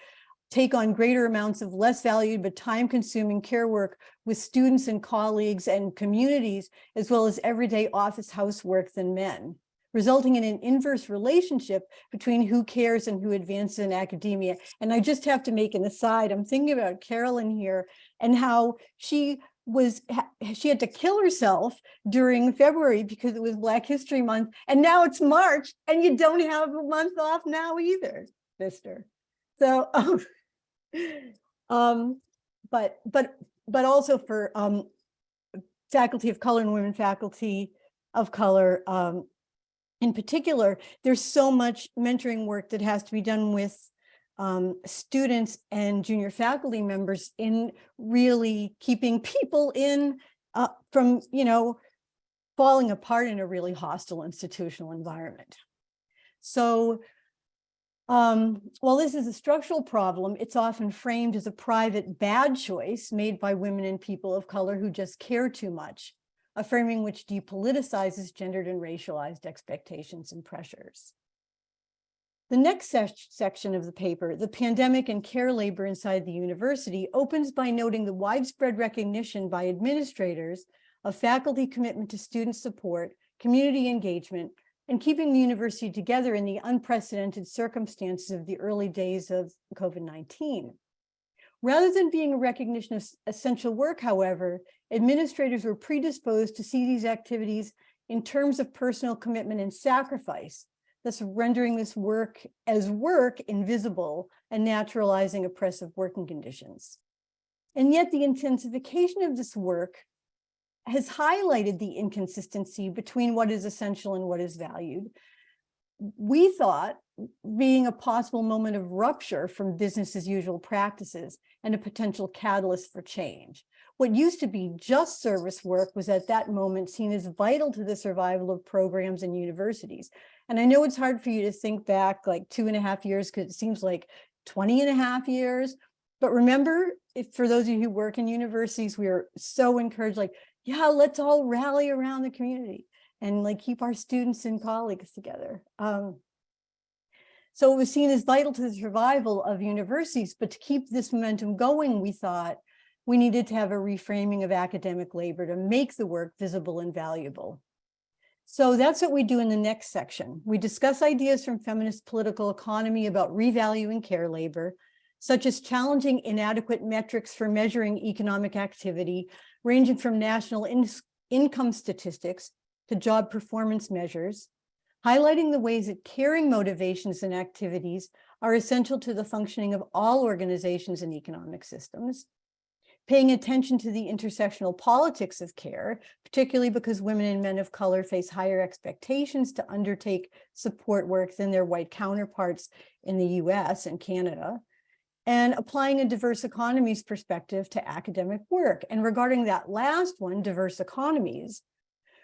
take on greater amounts of less valued but time-consuming care work with students and colleagues and communities, as well as everyday office housework than men, resulting in an inverse relationship between who cares and who advances in academia. And I just have to make an aside. I'm thinking about Carolyn here and how she had to kill herself during February because it was Black History Month, and now it's March, and you don't have a month off now either, sister. So, but also for faculty of color and women faculty of color, in particular, there's so much mentoring work that has to be done with students and junior faculty members in really keeping people in from, falling apart in a really hostile institutional environment. So while this is a structural problem, it's often framed as a private bad choice made by women and people of color who just care too much, a framing which depoliticizes gendered and racialized expectations and pressures. The next section of the paper, the pandemic and care labor inside the university, opens by noting the widespread recognition by administrators of faculty commitment to student support, community engagement, and keeping the university together in the unprecedented circumstances of the early days of COVID-19. Rather than being a recognition of essential work, however, administrators were predisposed to see these activities in terms of personal commitment and sacrifice, thus rendering this work as work invisible and naturalizing oppressive working conditions. And yet the intensification of this work has highlighted the inconsistency between what is essential and what is valued. We thought being a possible moment of rupture from business as usual practices and a potential catalyst for change. What used to be just service work was at that moment seen as vital to the survival of programs and universities. And I know it's hard for you to think back like 2.5 years because it seems like 20.5 years. But remember, for those of you who work in universities, we are so encouraged, like, yeah, let's all rally around the community and like keep our students and colleagues together. So it was seen as vital to the survival of universities, but to keep this momentum going, we thought we needed to have a reframing of academic labor to make the work visible and valuable. So that's what we do in the next section. We discuss ideas from feminist political economy about revaluing care labor, such as challenging inadequate metrics for measuring economic activity, ranging from national income statistics to job performance measures, highlighting the ways that caring motivations and activities are essential to the functioning of all organizations and economic systems, paying attention to the intersectional politics of care, particularly because women and men of color face higher expectations to undertake support work than their white counterparts in the US and Canada, and applying a diverse economies perspective to academic work. And regarding that last one, diverse economies,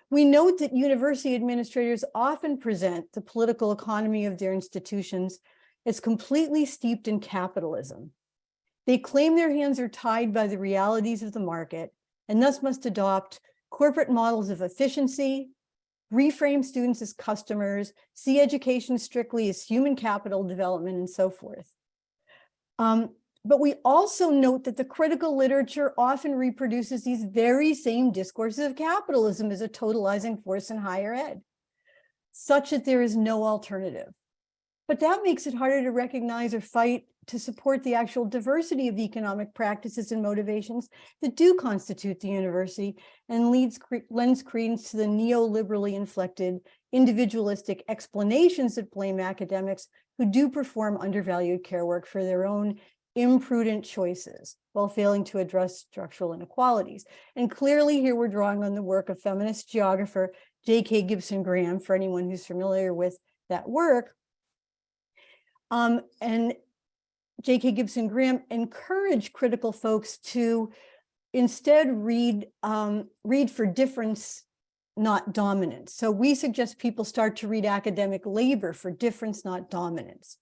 we note that university administrators often present the political economy of their institutions It's completely steeped in capitalism. They claim their hands are tied by the realities of the market and thus must adopt corporate models of efficiency, reframe students as customers, see education strictly as human capital development, and so forth. But we also note that the critical literature often reproduces these very same discourses of capitalism as a totalizing force in higher ed, such that there is no alternative. But that makes it harder to recognize or fight to support the actual diversity of economic practices and motivations that do constitute the university and lends credence to the neoliberally inflected individualistic explanations that blame academics who do perform undervalued care work for their own imprudent choices while failing to address structural inequalities. And clearly here we're drawing on the work of feminist geographer J.K. Gibson Graham, for anyone who's familiar with that work. And J.K. Gibson Graham encouraged critical folks to instead read for difference, not dominance. So we suggest people start to read academic labor for difference, not dominance.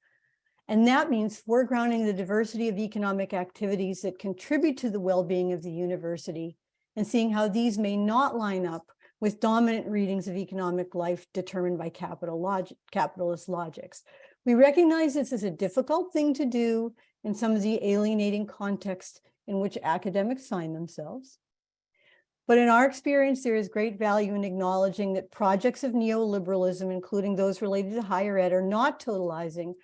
And that means foregrounding the diversity of economic activities that contribute to the well-being of the university and seeing how these may not line up with dominant readings of economic life determined by capitalist logics. We recognize this is a difficult thing to do in some of the alienating contexts in which academics find themselves. But in our experience, there is great value in acknowledging that projects of neoliberalism, including those related to higher ed, are not totalizing,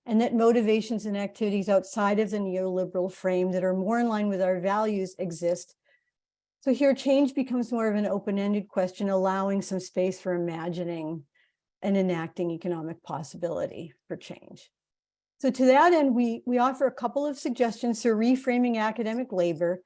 and that motivations and activities outside of the neoliberal frame that are more in line with our values exist. So here, change becomes more of an open-ended question, allowing some space for imagining and enacting economic possibility for change. So to that end, we offer a couple of suggestions for reframing academic labor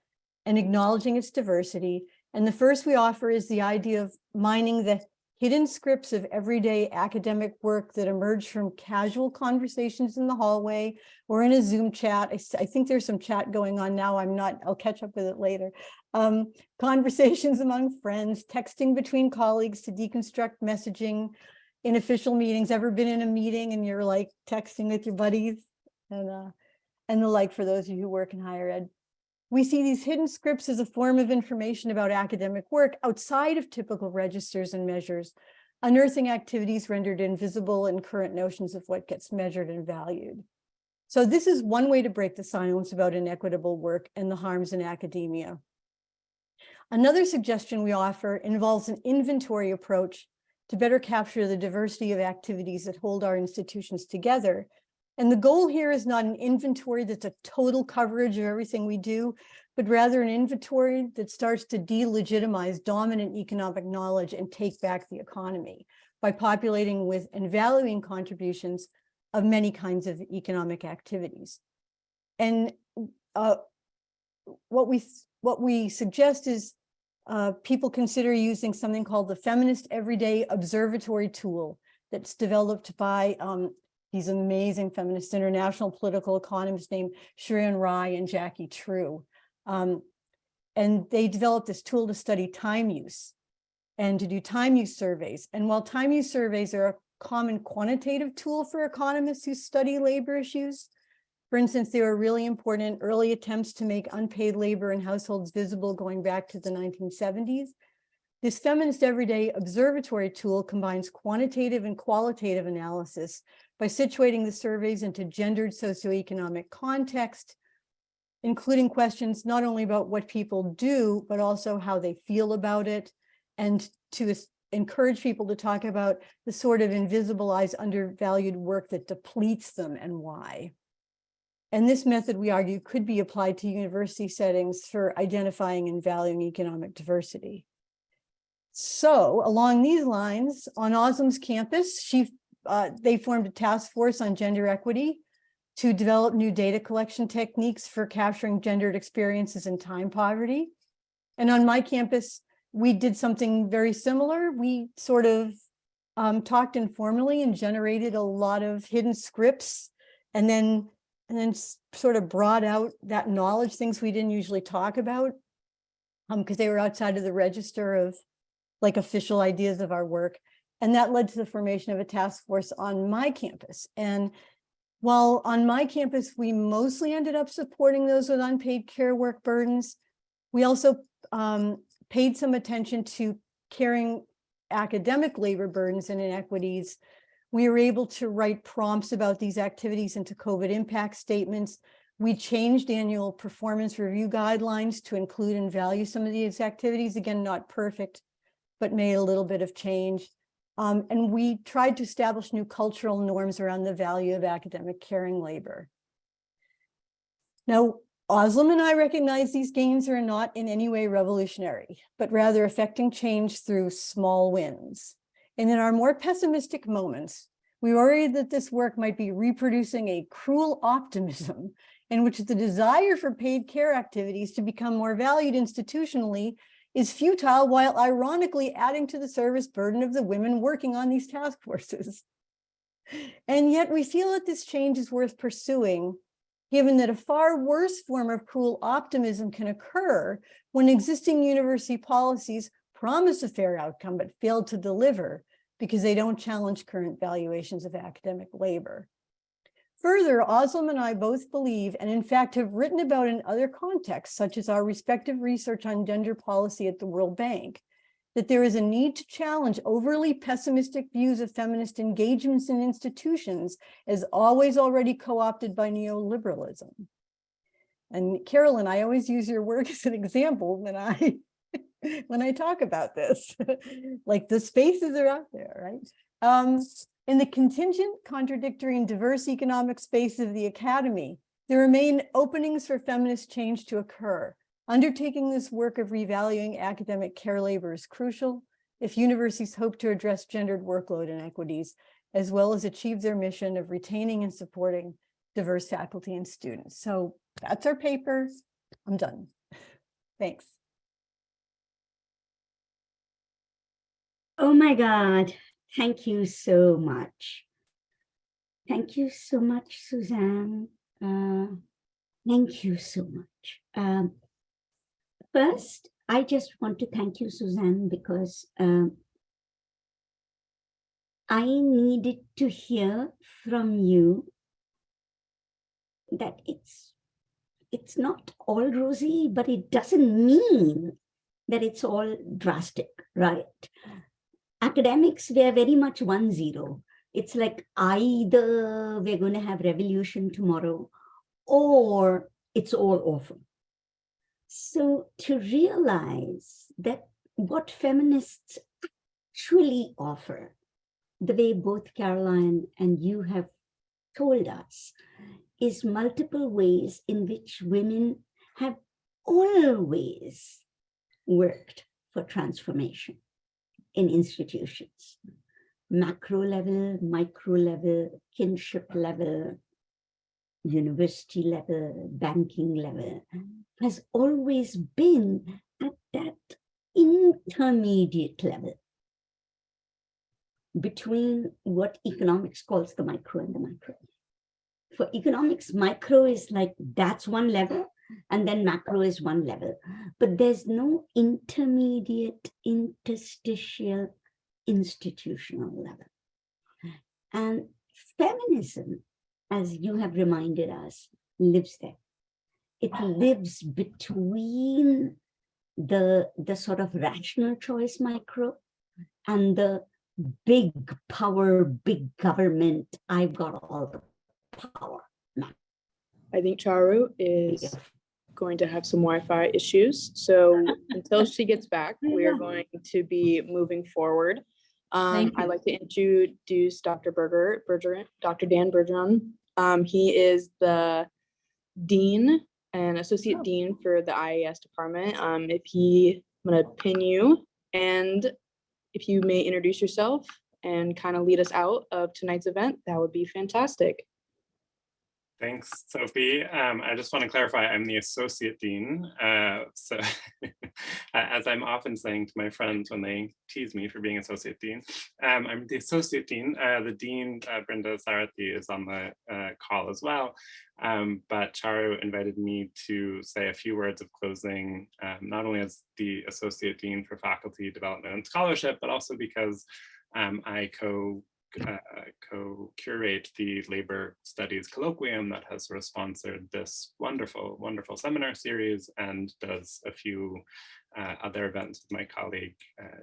and acknowledging its diversity. And the first we offer is the idea of mining the hidden scripts of everyday academic work that emerge from casual conversations in the hallway or in a Zoom chat. I think there's some chat going on now. I'll catch up with it later. Conversations among friends, texting between colleagues to deconstruct messaging in official meetings. Ever been in a meeting and you're like texting with your buddies and the like, for those of you who work in higher ed? We see these hidden scripts as a form of information about academic work outside of typical registers and measures, unearthing activities rendered invisible in current notions of what gets measured and valued. So this is one way to break the silence about inequitable work and the harms in academia. Another suggestion we offer involves an inventory approach to better capture the diversity of activities that hold our institutions together. And the goal here is not an inventory that's a total coverage of everything we do, but rather an inventory that starts to delegitimize dominant economic knowledge and take back the economy by populating with and valuing contributions of many kinds of economic activities. And what we suggest is people consider using something called the Feminist Everyday Observatory Tool that's developed by these amazing feminist international political economists named Sharon Rai and Jackie True. And they developed this tool to study time use and to do time use surveys. And while time use surveys are a common quantitative tool for economists who study labor issues, for instance, they were really important early attempts to make unpaid labor in households visible going back to the 1970s. This Feminist Everyday Observatory tool combines quantitative and qualitative analysis by situating the surveys into gendered socioeconomic context, including questions not only about what people do, but also how they feel about it, and to encourage people to talk about the sort of invisibilized, undervalued work that depletes them and why. And this method, we argue, could be applied to university settings for identifying and valuing economic diversity. So along these lines, on Oslim's campus, they formed a task force on gender equity to develop new data collection techniques for capturing gendered experiences in time poverty. And on my campus, we did something very similar. We sort of talked informally and generated a lot of hidden scripts, and then sort of brought out that knowledge, things we didn't usually talk about, because they were outside of the register of like official ideas of our work. And that led to the formation of a task force on my campus. And While on my campus, we mostly ended up supporting those with unpaid care work burdens, we also paid some attention to carrying academic labor burdens and inequities. We were able to write prompts about these activities into COVID impact statements. We changed annual performance review guidelines to include and value some of these activities. Again, not perfect, but made a little bit of change. And we tried to establish new cultural norms around the value of academic caring labor. Now, Özlem and I recognize these gains are not in any way revolutionary, but rather affecting change through small wins. And in our more pessimistic moments, we worry that this work might be reproducing a cruel optimism in which the desire for paid care activities to become more valued institutionally is futile, while ironically adding to the service burden of the women working on these task forces. And yet we feel that this change is worth pursuing, given that a far worse form of cruel optimism can occur when existing university policies promise a fair outcome but fail to deliver because they don't challenge current valuations of academic labor. Further, Özlem and I both believe, and in fact have written about in other contexts, such as our respective research on gender policy at the World Bank, that there is a need to challenge overly pessimistic views of feminist engagements in institutions as always already co-opted by neoliberalism. And Carolyn, I always use your work as an example when I talk about this, like the spaces are out there, right? In the contingent, contradictory, and diverse economic space of the academy, there remain openings for feminist change to occur. Undertaking this work of revaluing academic care labor is crucial if universities hope to address gendered workload inequities, as well as achieve their mission of retaining and supporting diverse faculty and students. So that's our paper. I'm done. Thanks. Oh my God. Thank you so much. Thank you so much, Suzanne. Thank you so much. First, I just want to thank you, Suzanne, because I needed to hear from you that it's not all rosy, but it doesn't mean that it's all drastic, right? Academics, we are very much 1-0. It's like either we're going to have revolution tomorrow or it's all awful. So to realize that what feminists actually offer, the way both Caroline and you have told us, is multiple ways in which women have always worked for transformation in institutions, macro level, micro level, kinship level, university level, banking level, has always been at that intermediate level between what economics calls the micro and the macro. For economics, micro is like that's one level, and then macro is one level. But there's no intermediate, interstitial, institutional level. And feminism, as you have reminded us, lives there. It lives between the sort of rational choice micro and the big power, big government, I've got all the power. I think Charu is going to have some Wi-Fi issues. So until she gets back, we are going to be moving forward. I'd like to introduce Dr. Dr. Dan Bergeron. He is the Dean and Associate Dean for the IAS department. I'm gonna pin you, and if you may introduce yourself and kind of lead us out of tonight's event, that would be fantastic. Thanks, Sophie. I just want to clarify, I'm the Associate Dean. So as I'm often saying to my friends when they tease me for being Associate Dean, I'm the Associate Dean. The Dean, Brenda Sarathi, is on the call as well. But Charu invited me to say a few words of closing, not only as the Associate Dean for Faculty Development and Scholarship, but also because I co-curate the Labor Studies Colloquium that has sort of sponsored this wonderful, wonderful seminar series and does a few other events with my colleague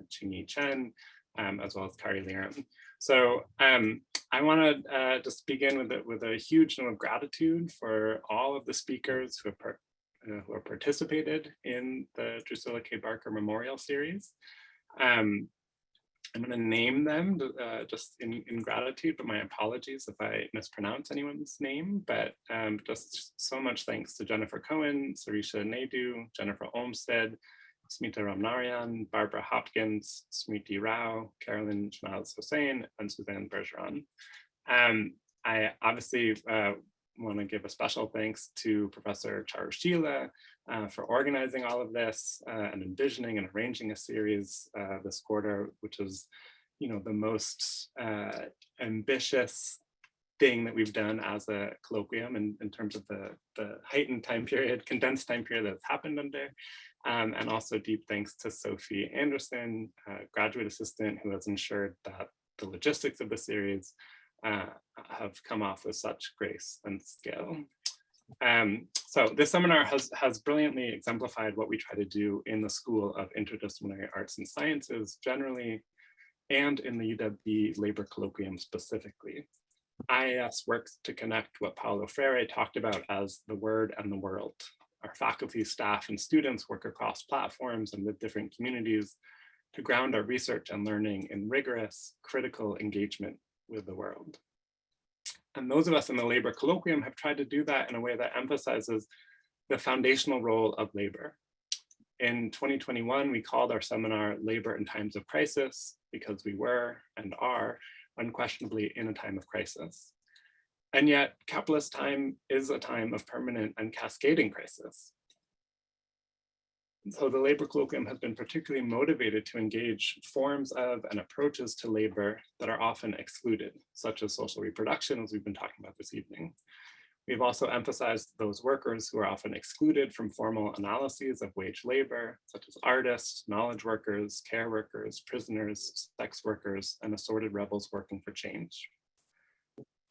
Ching-In Chen, as well as Kari Liren. So I want to just begin with a huge note of gratitude for all of the speakers who have participated in the Drucilla K. Barker Memorial Series. I'm going to name them just in gratitude, but my apologies if I mispronounce anyone's name. But just so much thanks to Jennifer Cohen, Sarisha Naidu, Jennifer Olmsted, Smita Ramnarayan, Barbara Hopkins, Smriti Rao, Carolyn Shenaz Hossein, and Suzanne Bergeron. I obviously want to give a special thanks to Professor Drucilla for organizing all of this and envisioning and arranging a series this quarter, which is, the most ambitious thing that we've done as a colloquium in terms of the heightened time period, condensed time period that's happened under. And also deep thanks to Sophie Anderson, graduate assistant, who has ensured that the logistics of the series have come off with such grace and skill. So this seminar has brilliantly exemplified what we try to do in the School of Interdisciplinary Arts and Sciences generally, and in the UWB Labor Colloquium specifically. IAS works to connect what Paulo Freire talked about as the word and the world. Our faculty, staff, and students work across platforms and with different communities to ground our research and learning in rigorous, critical engagement with the world. And those of us in the Labor Colloquium have tried to do that in a way that emphasizes the foundational role of labor. In 2021, we called our seminar Labor in Times of Crisis because we were and are unquestionably in a time of crisis. And yet, capitalist time is a time of permanent and cascading crisis. So the Labor Colloquium has been particularly motivated to engage forms of and approaches to labor that are often excluded, such as social reproduction, as we've been talking about this evening. We've also emphasized those workers who are often excluded from formal analyses of wage labor, such as artists, knowledge workers, care workers, prisoners, sex workers, and assorted rebels working for change.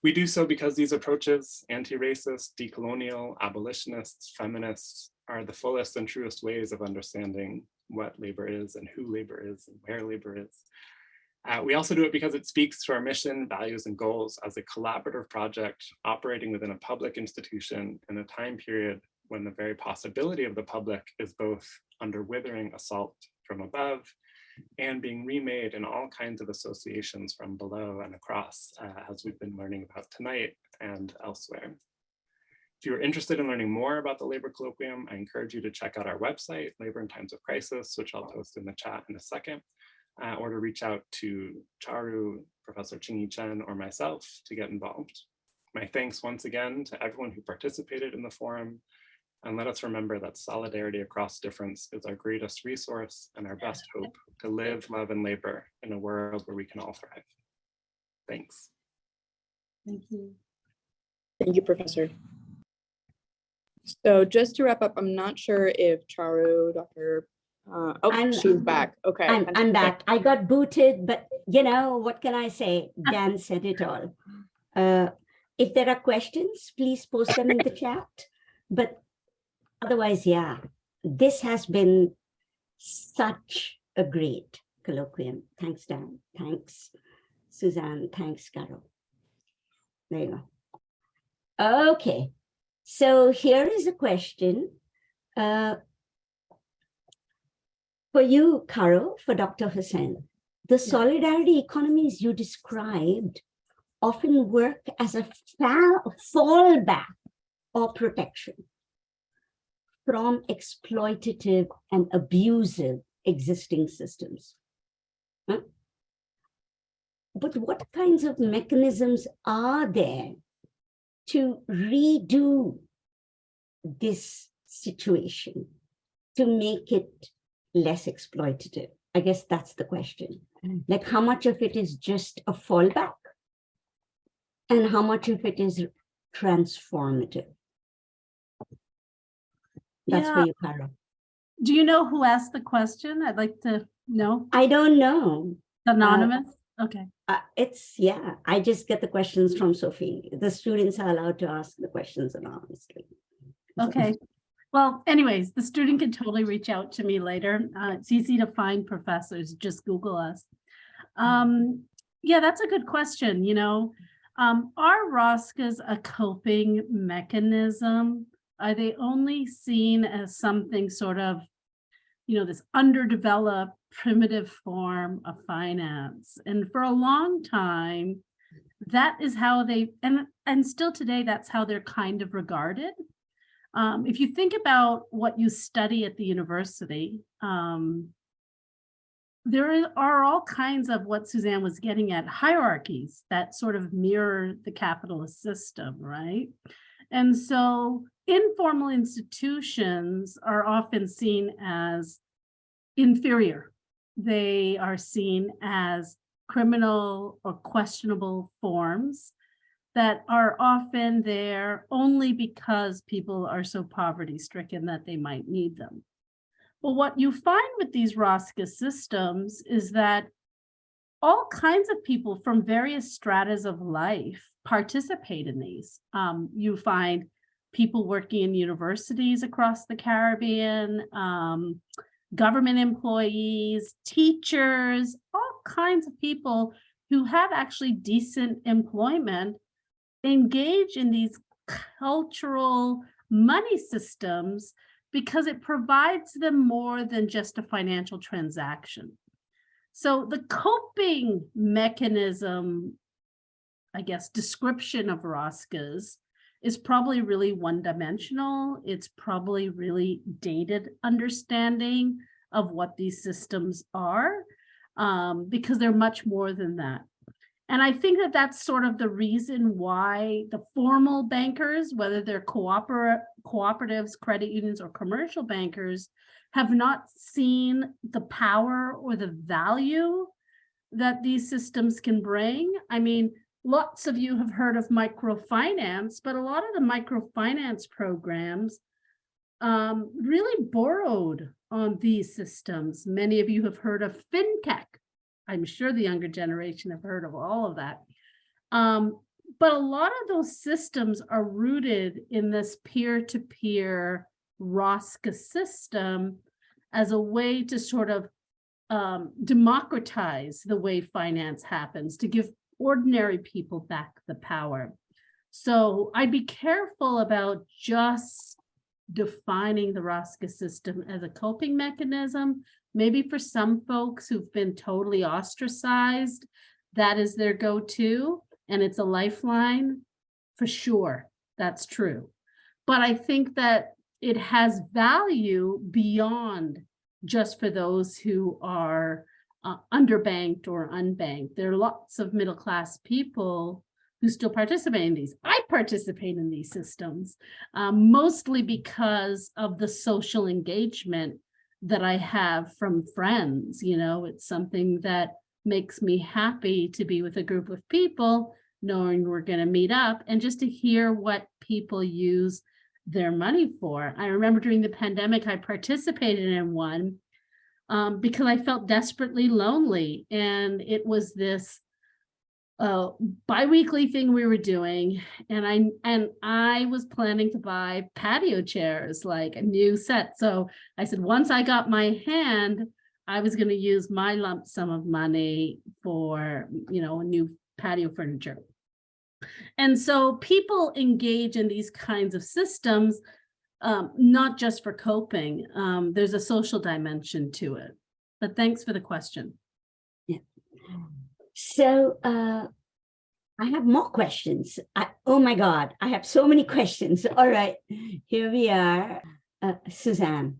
We do so because these approaches, anti-racist, decolonial, abolitionists, feminists, are the fullest and truest ways of understanding what labor is and who labor is and where labor is. We also do it because it speaks to our mission, values, and goals as a collaborative project operating within a public institution in a time period when the very possibility of the public is both under withering assault from above and being remade in all kinds of associations from below and across, as we've been learning about tonight and elsewhere. If you're interested in learning more about the Labor Colloquium, I encourage you to check out our website, Labor in Times of Crisis, which I'll post in the chat in a second, or to reach out to Charu, Professor Ching-In Chen, or myself to get involved. My thanks once again to everyone who participated in the forum, and let us remember that solidarity across difference is our greatest resource and our best hope to live, love, and labor in a world where we can all thrive. Thanks. Thank you. Thank you, Professor. So just to wrap up, I'm not sure if Charu, Dr. She's back. Okay. I'm back. I got booted, but what can I say? Dan said it all. If there are questions, please post them in the chat. But otherwise, yeah, this has been such a great colloquium. Thanks, Dan. Thanks, Suzanne. Thanks, Carol. There you go. Okay. So here is a question for you, Carol, for Dr. Hossein. The solidarity economies you described often work as a fallback or protection from exploitative and abusive existing systems. Huh? But what kinds of mechanisms are there to redo this situation, to make it less exploitative? I guess that's the question. Like, how much of it is just a fallback and how much of it is transformative? That's for you, Carol. Do you know who asked the question? I'd like to know. I don't know. Anonymous? Okay. I just get the questions from Sophie. The students are allowed to ask the questions anonymously. Okay. Well, anyways, the student can totally reach out to me later. It's easy to find professors. Just Google us. Yeah, that's a good question. Are ROSCAs a coping mechanism? Are they only seen as something sort of, this underdeveloped primitive form of finance? And for a long time, that is how they, and still today, that's how they're kind of regarded. If you think about what you study at the university, there are all kinds of what Suzanne was getting at, hierarchies that sort of mirror the capitalist system, right? And so informal institutions are often seen as inferior. They are seen as criminal or questionable forms that are often there only because people are so poverty-stricken that they might need them. Well, what you find with these ROSCA systems is that all kinds of people from various stratas of life participate in these. You find people working in universities across the Caribbean, government employees, teachers, all kinds of people who have actually decent employment engage in these cultural money systems because it provides them more than just a financial transaction. So the coping mechanism, I guess, description of ROSCAs is probably really one-dimensional. It's probably really dated understanding of what these systems are, because they're much more than that. And I think that that's sort of the reason why the formal bankers, whether they're cooperatives, credit unions, or commercial bankers, have not seen the power or the value that these systems can bring. I mean, lots of you have heard of microfinance, but a lot of the microfinance programs really borrowed on these systems. Many of you have heard of fintech. I'm sure the younger generation have heard of all of that. But a lot of those systems are rooted in this peer-to-peer ROSCA system as a way to sort of democratize the way finance happens, to give ordinary people back the power. So I'd be careful about just defining the ROSCA system as a coping mechanism. Maybe for some folks who've been totally ostracized, that is their go-to, and it's a lifeline, for sure, that's true. But I think that it has value beyond just for those who are underbanked or unbanked. There are lots of middle-class people who still participate in these. I participate in these systems, mostly because of the social engagement that I have from friends. It's something that makes me happy to be with a group of people, knowing we're going to meet up and just to hear what people use their money for. I remember during the pandemic, I participated in one because I felt desperately lonely. And it was this bi-weekly thing we were doing, and I was planning to buy patio chairs, like a new set. So I said, once I got my hand, I was going to use my lump sum of money for, a new patio furniture. And so people engage in these kinds of systems, not just for coping. There's a social dimension to it. But thanks for the question. Yeah. So I have more questions. Oh my God, I have so many questions. All right, here we are. Suzanne,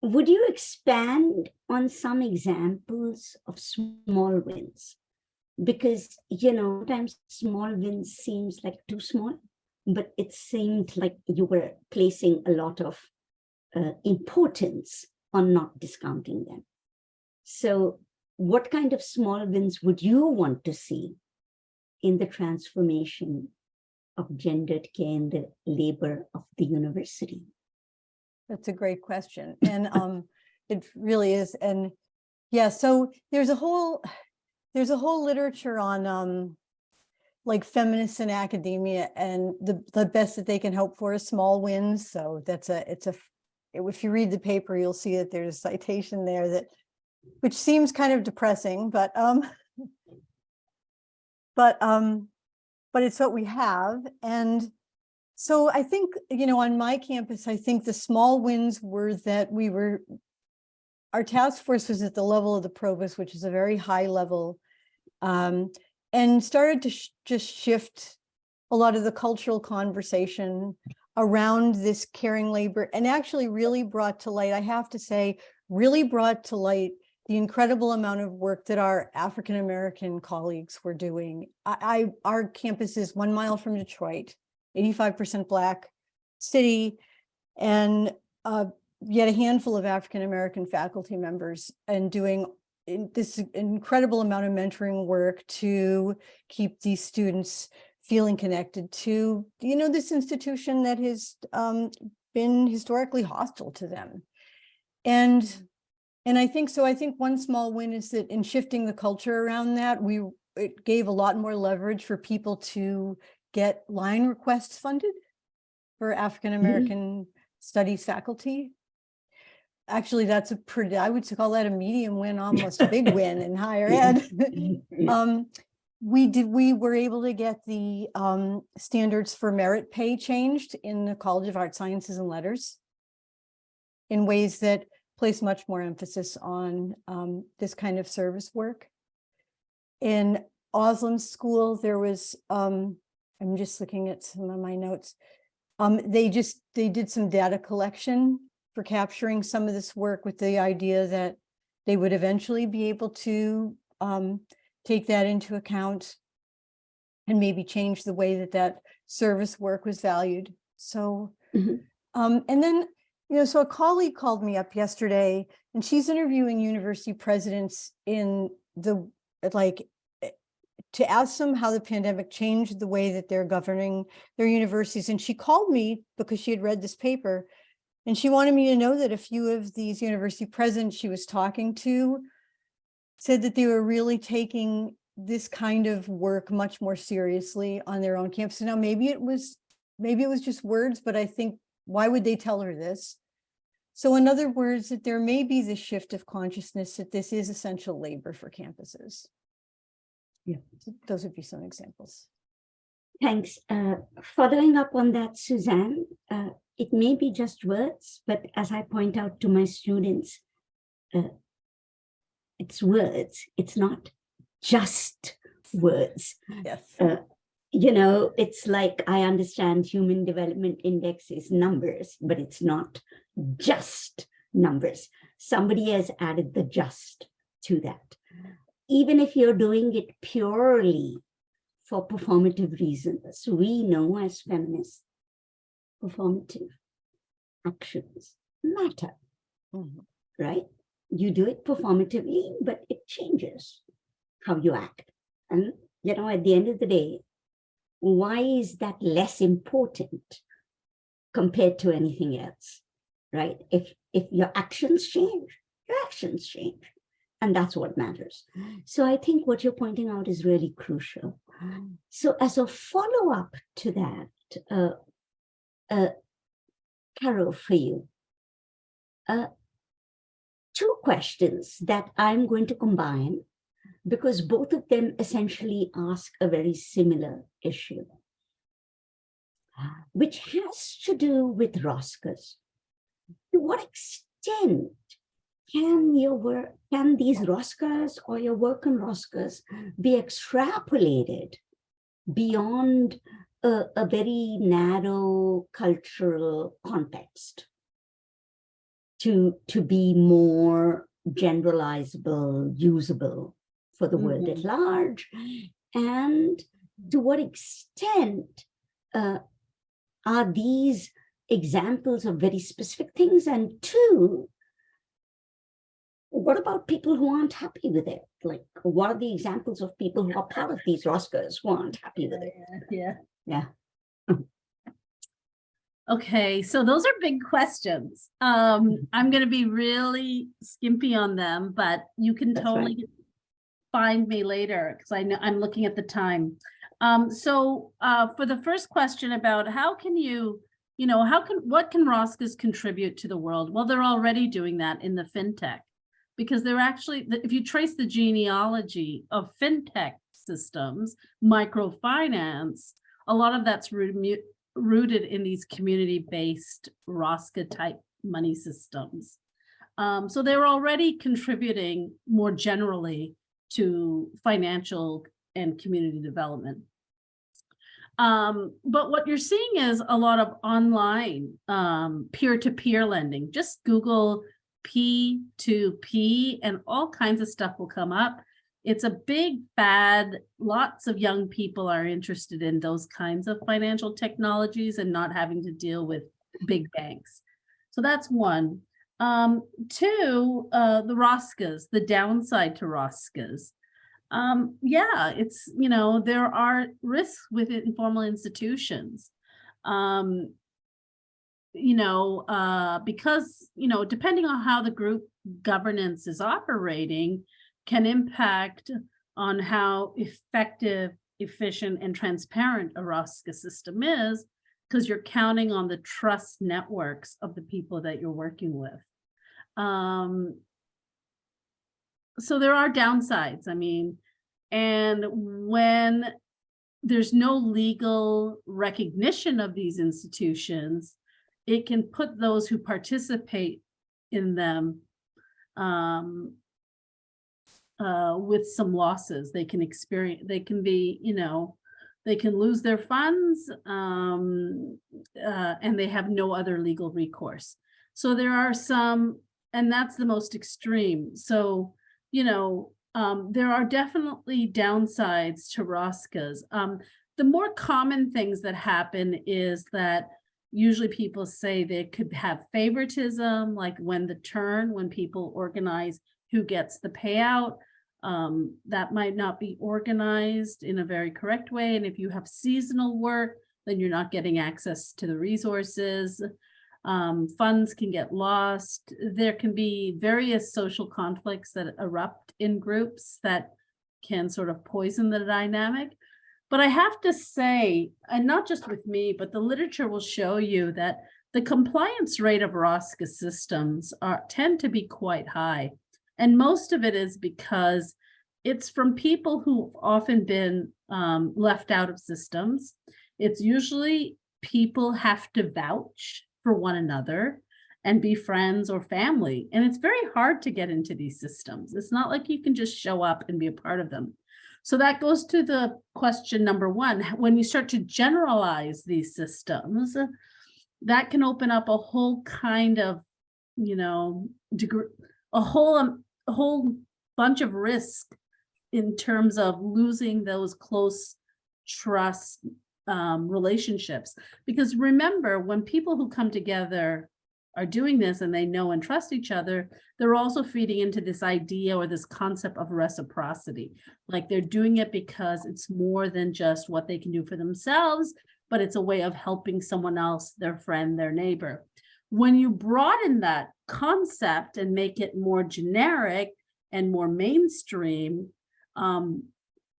would you expand on some examples of small wins? Because, sometimes small wins seems like too small, but it seemed like you were placing a lot of importance on not discounting them. So what kind of small wins would you want to see in the transformation of gendered care in the labor of the university? That's a great question. And it really is. And yeah, so there's a whole, there's a whole literature on like feminists in academia, and the best that they can hope for is small wins. So if you read the paper, you'll see that there's a citation there which seems kind of depressing, but it's what we have. And so I think, on my campus, I think the small wins were that our task force was at the level of the provost, which is a very high level, and started to just shift a lot of the cultural conversation around this caring labor, and actually really brought to light, I have to say, the incredible amount of work that our African-American colleagues were doing. Our campus is 1 mile from Detroit, 85% Black city, and yet a handful of African-American faculty members, and doing this incredible amount of mentoring work to keep these students feeling connected to, this institution that has been historically hostile to them. And I think so. I think one small win is that in shifting the culture around that, it gave a lot more leverage for people to get line requests funded for African-American studies faculty. Actually, I would call that a medium win, almost a big win in higher ed. We were able to get the standards for merit pay changed in the College of Art, Sciences, and Letters in ways that place much more emphasis on this kind of service work. In Oslim's school, there was, I'm just looking at some of my notes. They did some data collection for capturing some of this work, with the idea that they would eventually be able to take that into account and maybe change the way that service work was valued. So, and then, so a colleague called me up yesterday, and she's interviewing university presidents to ask them how the pandemic changed the way that they're governing their universities. And she called me because she had read this paper, and she wanted me to know that a few of these university presidents she was talking to said that they were really taking this kind of work much more seriously on their own campus. Now, maybe it was just words, but I think, why would they tell her this? So in other words, that there may be this shift of consciousness that this is essential labor for campuses. Yeah, so those would be some examples. Thanks. Following up on that, Suzanne, it may be just words, but as I point out to my students, it's words. It's not just words. Yes. It's like, I understand Human Development Index is numbers, but it's not just numbers. Somebody has added the just to that. Even if you're doing it purely for performative reasons, we know as feminists, performative actions matter, right? You do it performatively, but it changes how you act. And, at the end of the day, why is that less important compared to anything else, right? If your actions change, your actions change. And that's what matters. So I think what you're pointing out is really crucial. So as a follow-up to that, Carol, for you, 2 questions that I'm going to combine, because both of them essentially ask a very similar issue, which has to do with rosters. To what extent can these rosters or your work on rosters be extrapolated beyond a very narrow cultural context to be more generalizable, usable for the world at large? And to what extent are these examples of very specific things? And 2, what about people who aren't happy with it? Like, what are the examples of people who are part of these rosters who aren't happy with it? Yeah. Okay, so those are big questions. I'm going to be really skimpy on them, but you can That's totally right. find me later because I know I'm looking at the time. So for the first question about how can you, what can Roscas contribute to the world? Well, they're already doing that in the fintech, because they're actually, if you trace the genealogy of fintech systems, microfinance, a lot of that's rooted in these community-based Rosca type money systems. So they're already contributing more generally to financial and community development. But what you're seeing is a lot of online peer-to-peer lending. Just Google P2P and all kinds of stuff will come up. It's a big fad. Lots of young people are interested in those kinds of financial technologies and not having to deal with big banks. So that's one. Two, the Roscas, the downside to Roscas. Yeah, it's, there are risks with informal institutions. Because, depending on how the group governance is operating can impact on how effective, efficient, and transparent a Rosca system is, because you're counting on the trust networks of the people that you're working with. So there are downsides, and when there's no legal recognition of these institutions, it can put those who participate in them with some losses. They can experience, they can be, they can lose their funds and they have no other legal recourse. So there are some, and that's the most extreme. So, there are definitely downsides to Roscas. The more common things that happen is that usually people say they could have favoritism, like when people organize who gets the payout, that might not be organized in a very correct way. And if you have seasonal work, then you're not getting access to the resources. Funds can get lost. There can be various social conflicts that erupt in groups that can sort of poison the dynamic. But I have to say, and not just with me, but the literature will show you that the compliance rate of Rosca systems tend to be quite high. And most of it is because it's from people who've often been left out of systems. It's usually people have to vouch for one another and be friends or family. And it's very hard to get into these systems. It's not like you can just show up and be a part of them. So that goes to the question number one. When you start to generalize these systems, that can open up a whole kind of, a whole bunch of risk in terms of losing those close trust relationships. Because remember, when people who come together are doing this and they know and trust each other, they're also feeding into this idea or this concept of reciprocity. Like they're doing it because it's more than just what they can do for themselves, but it's a way of helping someone else, their friend, their neighbor. When you broaden that concept and make it more generic and more mainstream,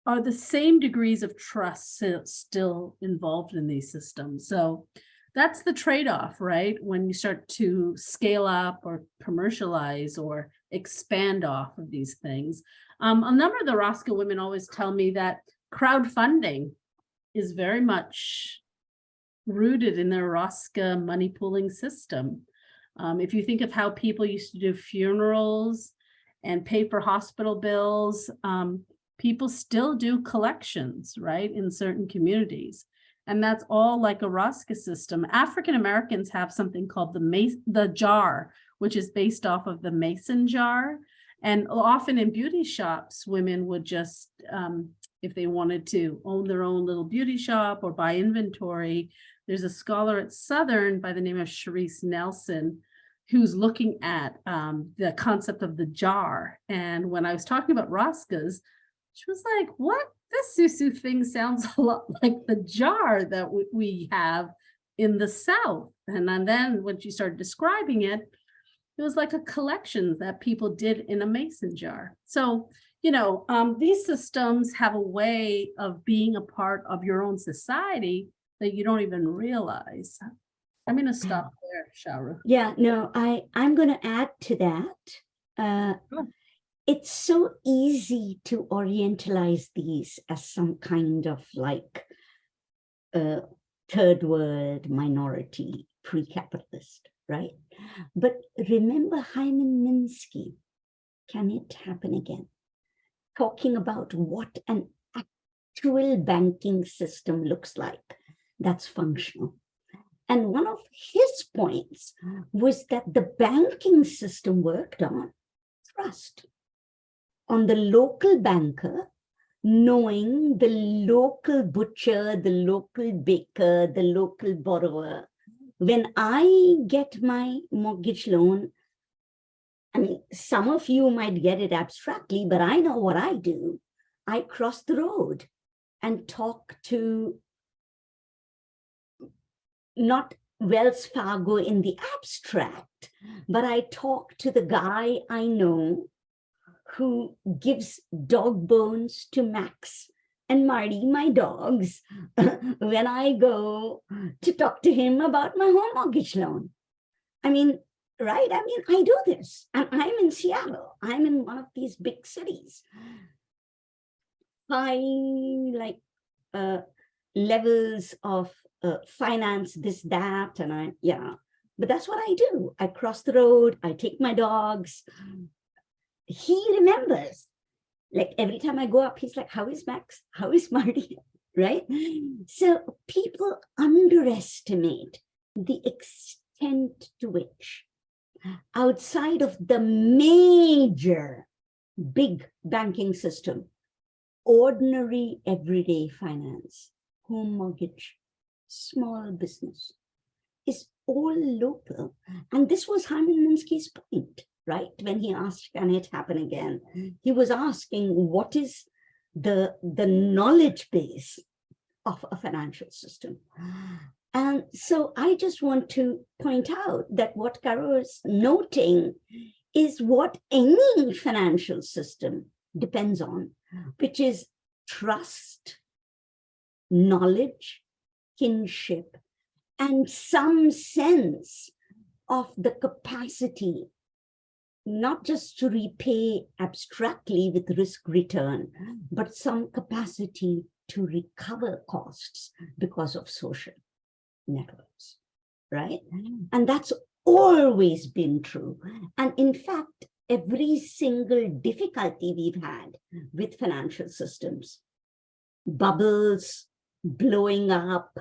are the same degrees of trust still involved in these systems? So that's the trade-off, right? When you start to scale up or commercialize or expand off of these things. A number of the Rosca women always tell me that crowdfunding is very much rooted in their Rosca money pooling system. If you think of how people used to do funerals and pay for hospital bills, people still do collections, right, in certain communities. And that's all like a Rosca system. African Americans have something called the jar, which is based off of the mason jar. And often in beauty shops, women would just, if they wanted to own their own little beauty shop or buy inventory, there's a scholar at Southern by the name of Sharice Nelson, who's looking at the concept of the jar. And when I was talking about Roscas, she was like, what? This Susu thing sounds a lot like the jar that we have in the South. And then when she started describing it, it was like a collection that people did in a mason jar. So, these systems have a way of being a part of your own society that you don't even realize. I'm going to stop there, Sharu. Yeah, no, I'm going to add to that. It's so easy to orientalize these as some kind of like third world minority pre-capitalist, right? But remember Hyman Minsky, Can It Happen Again? Talking about what an actual banking system looks like that's functional. And one of his points was that the banking system worked on trust, on the local banker knowing the local butcher, the local baker, the local borrower. When I get my mortgage loan, I mean, some of you might get it abstractly, but I know what I do. I cross the road and talk to not Wells Fargo in the abstract, but I talk to the guy I know who gives dog bones to Max and Marty, my dogs, when I go to talk to him about my home mortgage loan. I mean, right? I mean, I do this. And I'm in Seattle. I'm in one of these big cities. High, levels of finance, this, that, and but that's what I do. I cross the road, I take my dogs. He remembers, like every time I go up, he's like, how is Max? How is Marty? Right? So people underestimate the extent to which outside of the major big banking system, ordinary everyday finance, home mortgage, small business is all local. And this was Hyman Minsky's point, right? When he asked, can it happen again? He was asking, what is the knowledge base of a financial system? And so I just want to point out that what Caro is noting is what any financial system depends on, which is trust, knowledge, kinship, and some sense of the capacity, not just to repay abstractly with risk return, but some capacity to recover costs because of social networks, right? And that's always been true. And in fact, every single difficulty we've had with financial systems, bubbles, blowing up,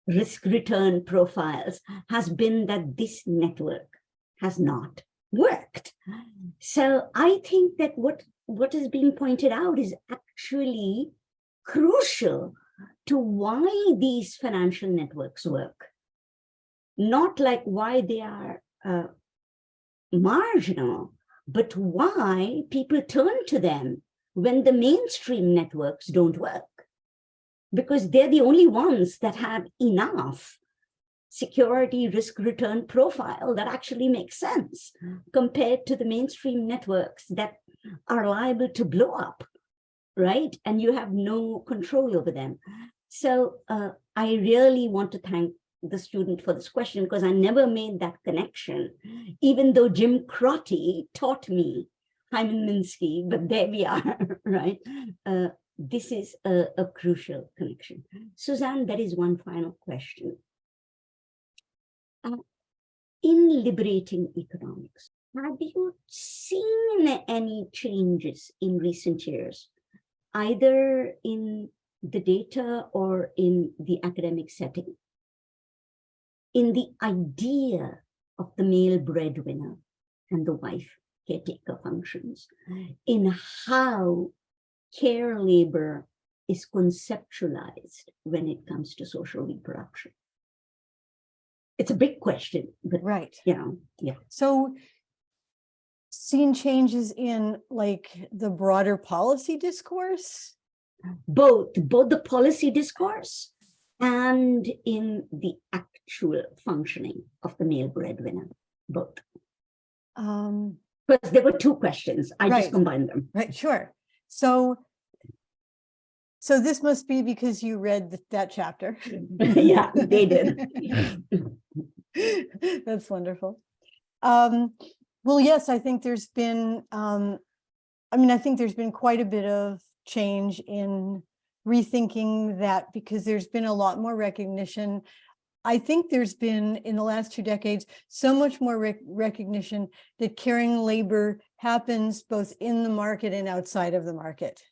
risk return profiles, has been that this network has not worked. So I think that what is being pointed out is actually crucial to why these financial networks work. Not like why they are marginal, but why people turn to them when the mainstream networks don't work. Because they're the only ones that have enough security risk return profile that actually makes sense compared to the mainstream networks that are liable to blow up, right? And you have no control over them. So I really want to thank the student for this question, because I never made that connection, even though Jim Crotty taught me Hyman Minsky, but there we are, right? This is a crucial connection. Suzanne, there is one final question. In Liberating Economics, have you seen any changes in recent years, either in the data or in the academic setting, in the idea of the male breadwinner and the wife caretaker functions, in how care labor is conceptualized when it comes to social reproduction? It's a big question, but right. Yeah. So seen changes in like the broader policy discourse? Both the policy discourse and in the actual functioning of the male breadwinner, both. Because there were two questions. I just combined them. Right, sure. So this must be because you read that chapter. Yeah, they did. That's wonderful. Well, yes, I think there's been, I think there's been quite a bit of change in rethinking that, because there's been a lot more recognition. I think there's been, in the last 2 decades, so much more recognition that caring labor happens both in the market and outside of the market.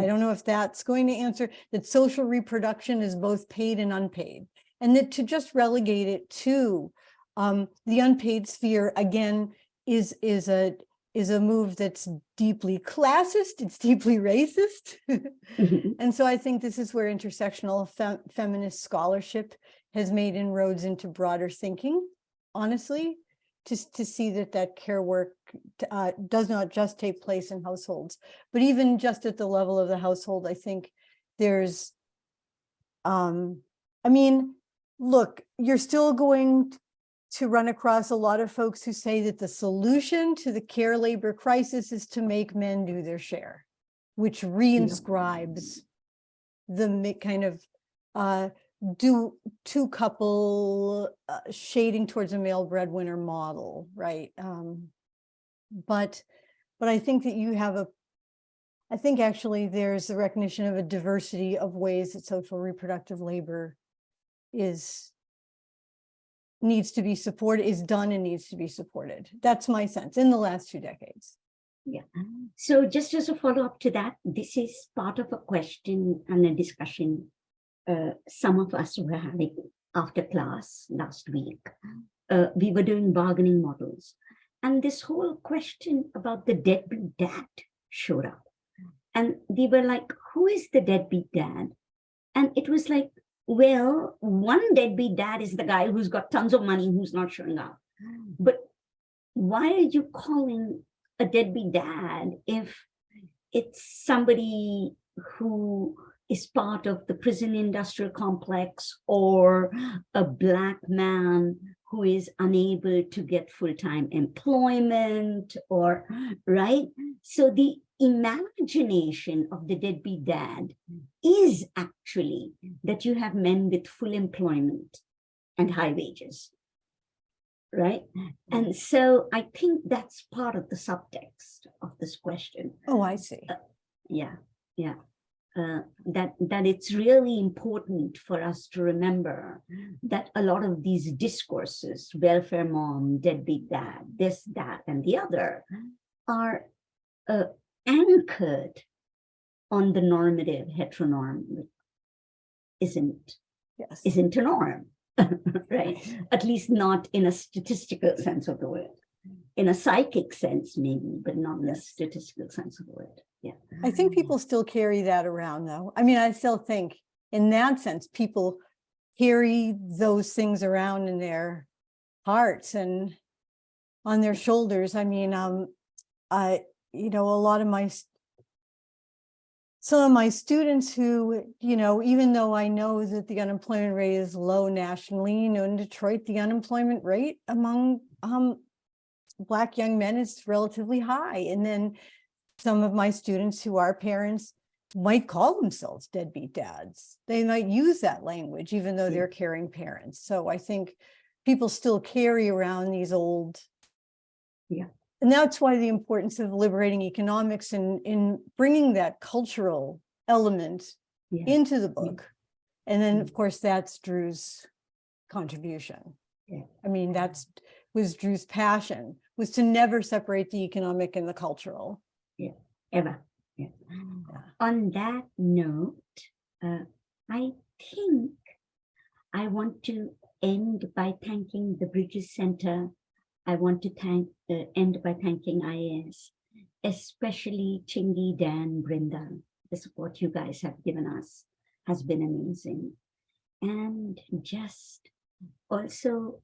I don't know if that's going to answer that. Social reproduction is both paid and unpaid, and that to just relegate it to the unpaid sphere again is a move that's deeply classist. It's deeply racist. And so I think this is where intersectional feminist scholarship has made inroads into broader thinking, honestly, to see that care work does not just take place in households, but even just at the level of the household. I think there's, look, you're still going to run across a lot of folks who say that the solution to the care labor crisis is to make men do their share, which reinscribes the kind of two couple shading towards a male breadwinner model, right? But I think that you have I think actually there's a recognition of a diversity of ways that social reproductive labor needs to be supported, is done and needs to be supported. That's my sense in the last 2 decades. Yeah. So just as a follow-up to that, this is part of a question and a discussion some of us were having after class last week. We were doing bargaining models, and this whole question about the deadbeat dad showed up. And we were like, who is the deadbeat dad? And it was like, well, one deadbeat dad is the guy who's got tons of money, who's not showing up. But why are you calling a deadbeat dad if it's somebody who is part of the prison industrial complex, or a Black man who is unable to get full-time employment, or, right? So the imagination of the deadbeat dad is actually that you have men with full employment and high wages, right? And so I think that's part of the subtext of this question. Oh, I see. Yeah. That it's really important for us to remember that a lot of these discourses, welfare mom, deadbeat dad, this, that, and the other, are anchored on the normative heteronorm, isn't a norm, right? At least not in a statistical sense of the word. In a psychic sense, maybe, but not in a statistical sense of the word. Yeah. I think people still carry that around, though. I mean, I still think in that sense, people carry those things around in their hearts and on their shoulders. I mean, some of my students who, even though I know that the unemployment rate is low nationally, in Detroit, the unemployment rate among Black young men is relatively high. And then some of my students who are parents might call themselves deadbeat dads. They might use that language, even though they're caring parents. So I think people still carry around these old. Yeah. And that's why the importance of liberating economics in bringing that cultural element into the book. And then, of course, that's Drew's contribution. Yeah. I mean, was Drew's passion, was to never separate the economic and the cultural. Yeah, ever. Yeah. On that note, I think I want to end by thanking the Bridges Center. I want to end by thanking IAS, especially Chingy, Dan, Brenda. The support you guys have given us has been amazing. And just also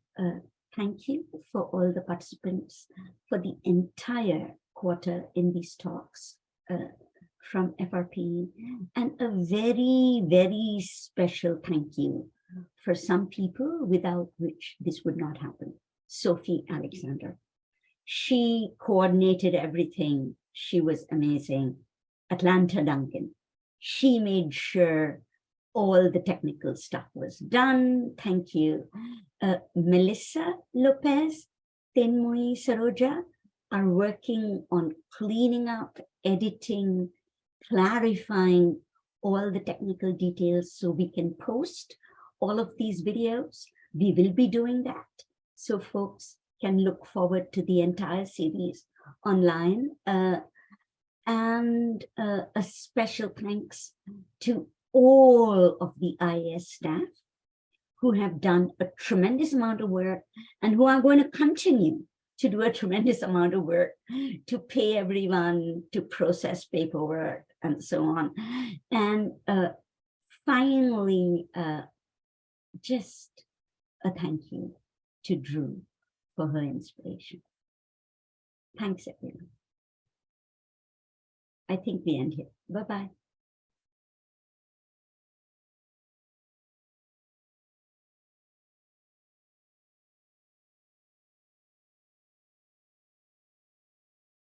thank you for all the participants for the entire quarter in these talks from FRP, and a very, very special thank you for some people without which this would not happen. Sophie Alexander. She coordinated everything. She was amazing. Atlanta Duncan. She made sure all the technical stuff was done. Thank you. Melissa Lopez, Tenmui Saroja are working on cleaning up, editing, clarifying all the technical details so we can post all of these videos. We will be doing that. So folks can look forward to the entire series online. And a special thanks to all of the IAS staff who have done a tremendous amount of work and who are going to continue to do a tremendous amount of work to pay everyone, to process paperwork, and so on. And finally, just a thank you to Drew for her inspiration. Thanks, everyone. I think we end here. Bye-bye.